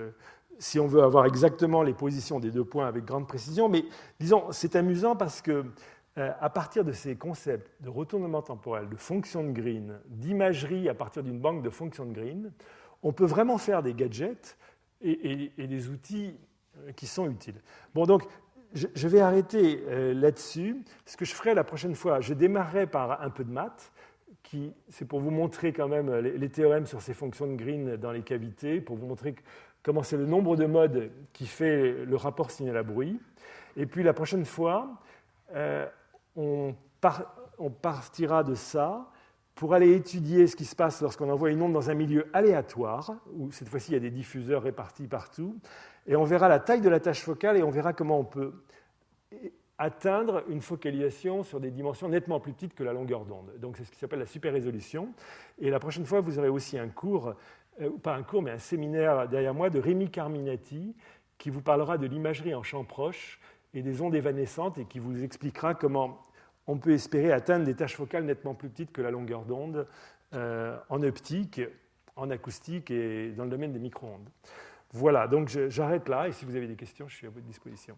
si on veut avoir exactement les positions des 2 points avec grande précision. Mais disons, c'est amusant parce que à partir de ces concepts de retournement temporel, de fonctions de Green, d'imagerie à partir d'une banque de fonctions de Green, on peut vraiment faire des gadgets et des outils qui sont utiles. Bon, donc, je vais arrêter là-dessus. Ce que je ferai la prochaine fois, je démarrerai par un peu de maths, c'est pour vous montrer quand même les théorèmes sur ces fonctions de Green dans les cavités, pour vous montrer comment c'est le nombre de modes qui fait le rapport signal à bruit. Et puis la prochaine fois, on partira de ça pour aller étudier ce qui se passe lorsqu'on envoie une onde dans un milieu aléatoire, où cette fois-ci il y a des diffuseurs répartis partout, et on verra la taille de la tâche focale et on verra comment on peut atteindre une focalisation sur des dimensions nettement plus petites que la longueur d'onde. Donc c'est ce qui s'appelle la super-résolution. Et la prochaine fois, vous aurez aussi un cours, pas un cours, mais un séminaire derrière moi de Rémi Carminati, qui vous parlera de l'imagerie en champ proche et des ondes évanescentes et qui vous expliquera comment on peut espérer atteindre des tâches focales nettement plus petites que la longueur d'onde en optique, en acoustique et dans le domaine des micro-ondes. Voilà, donc j'arrête là et si vous avez des questions, je suis à votre disposition.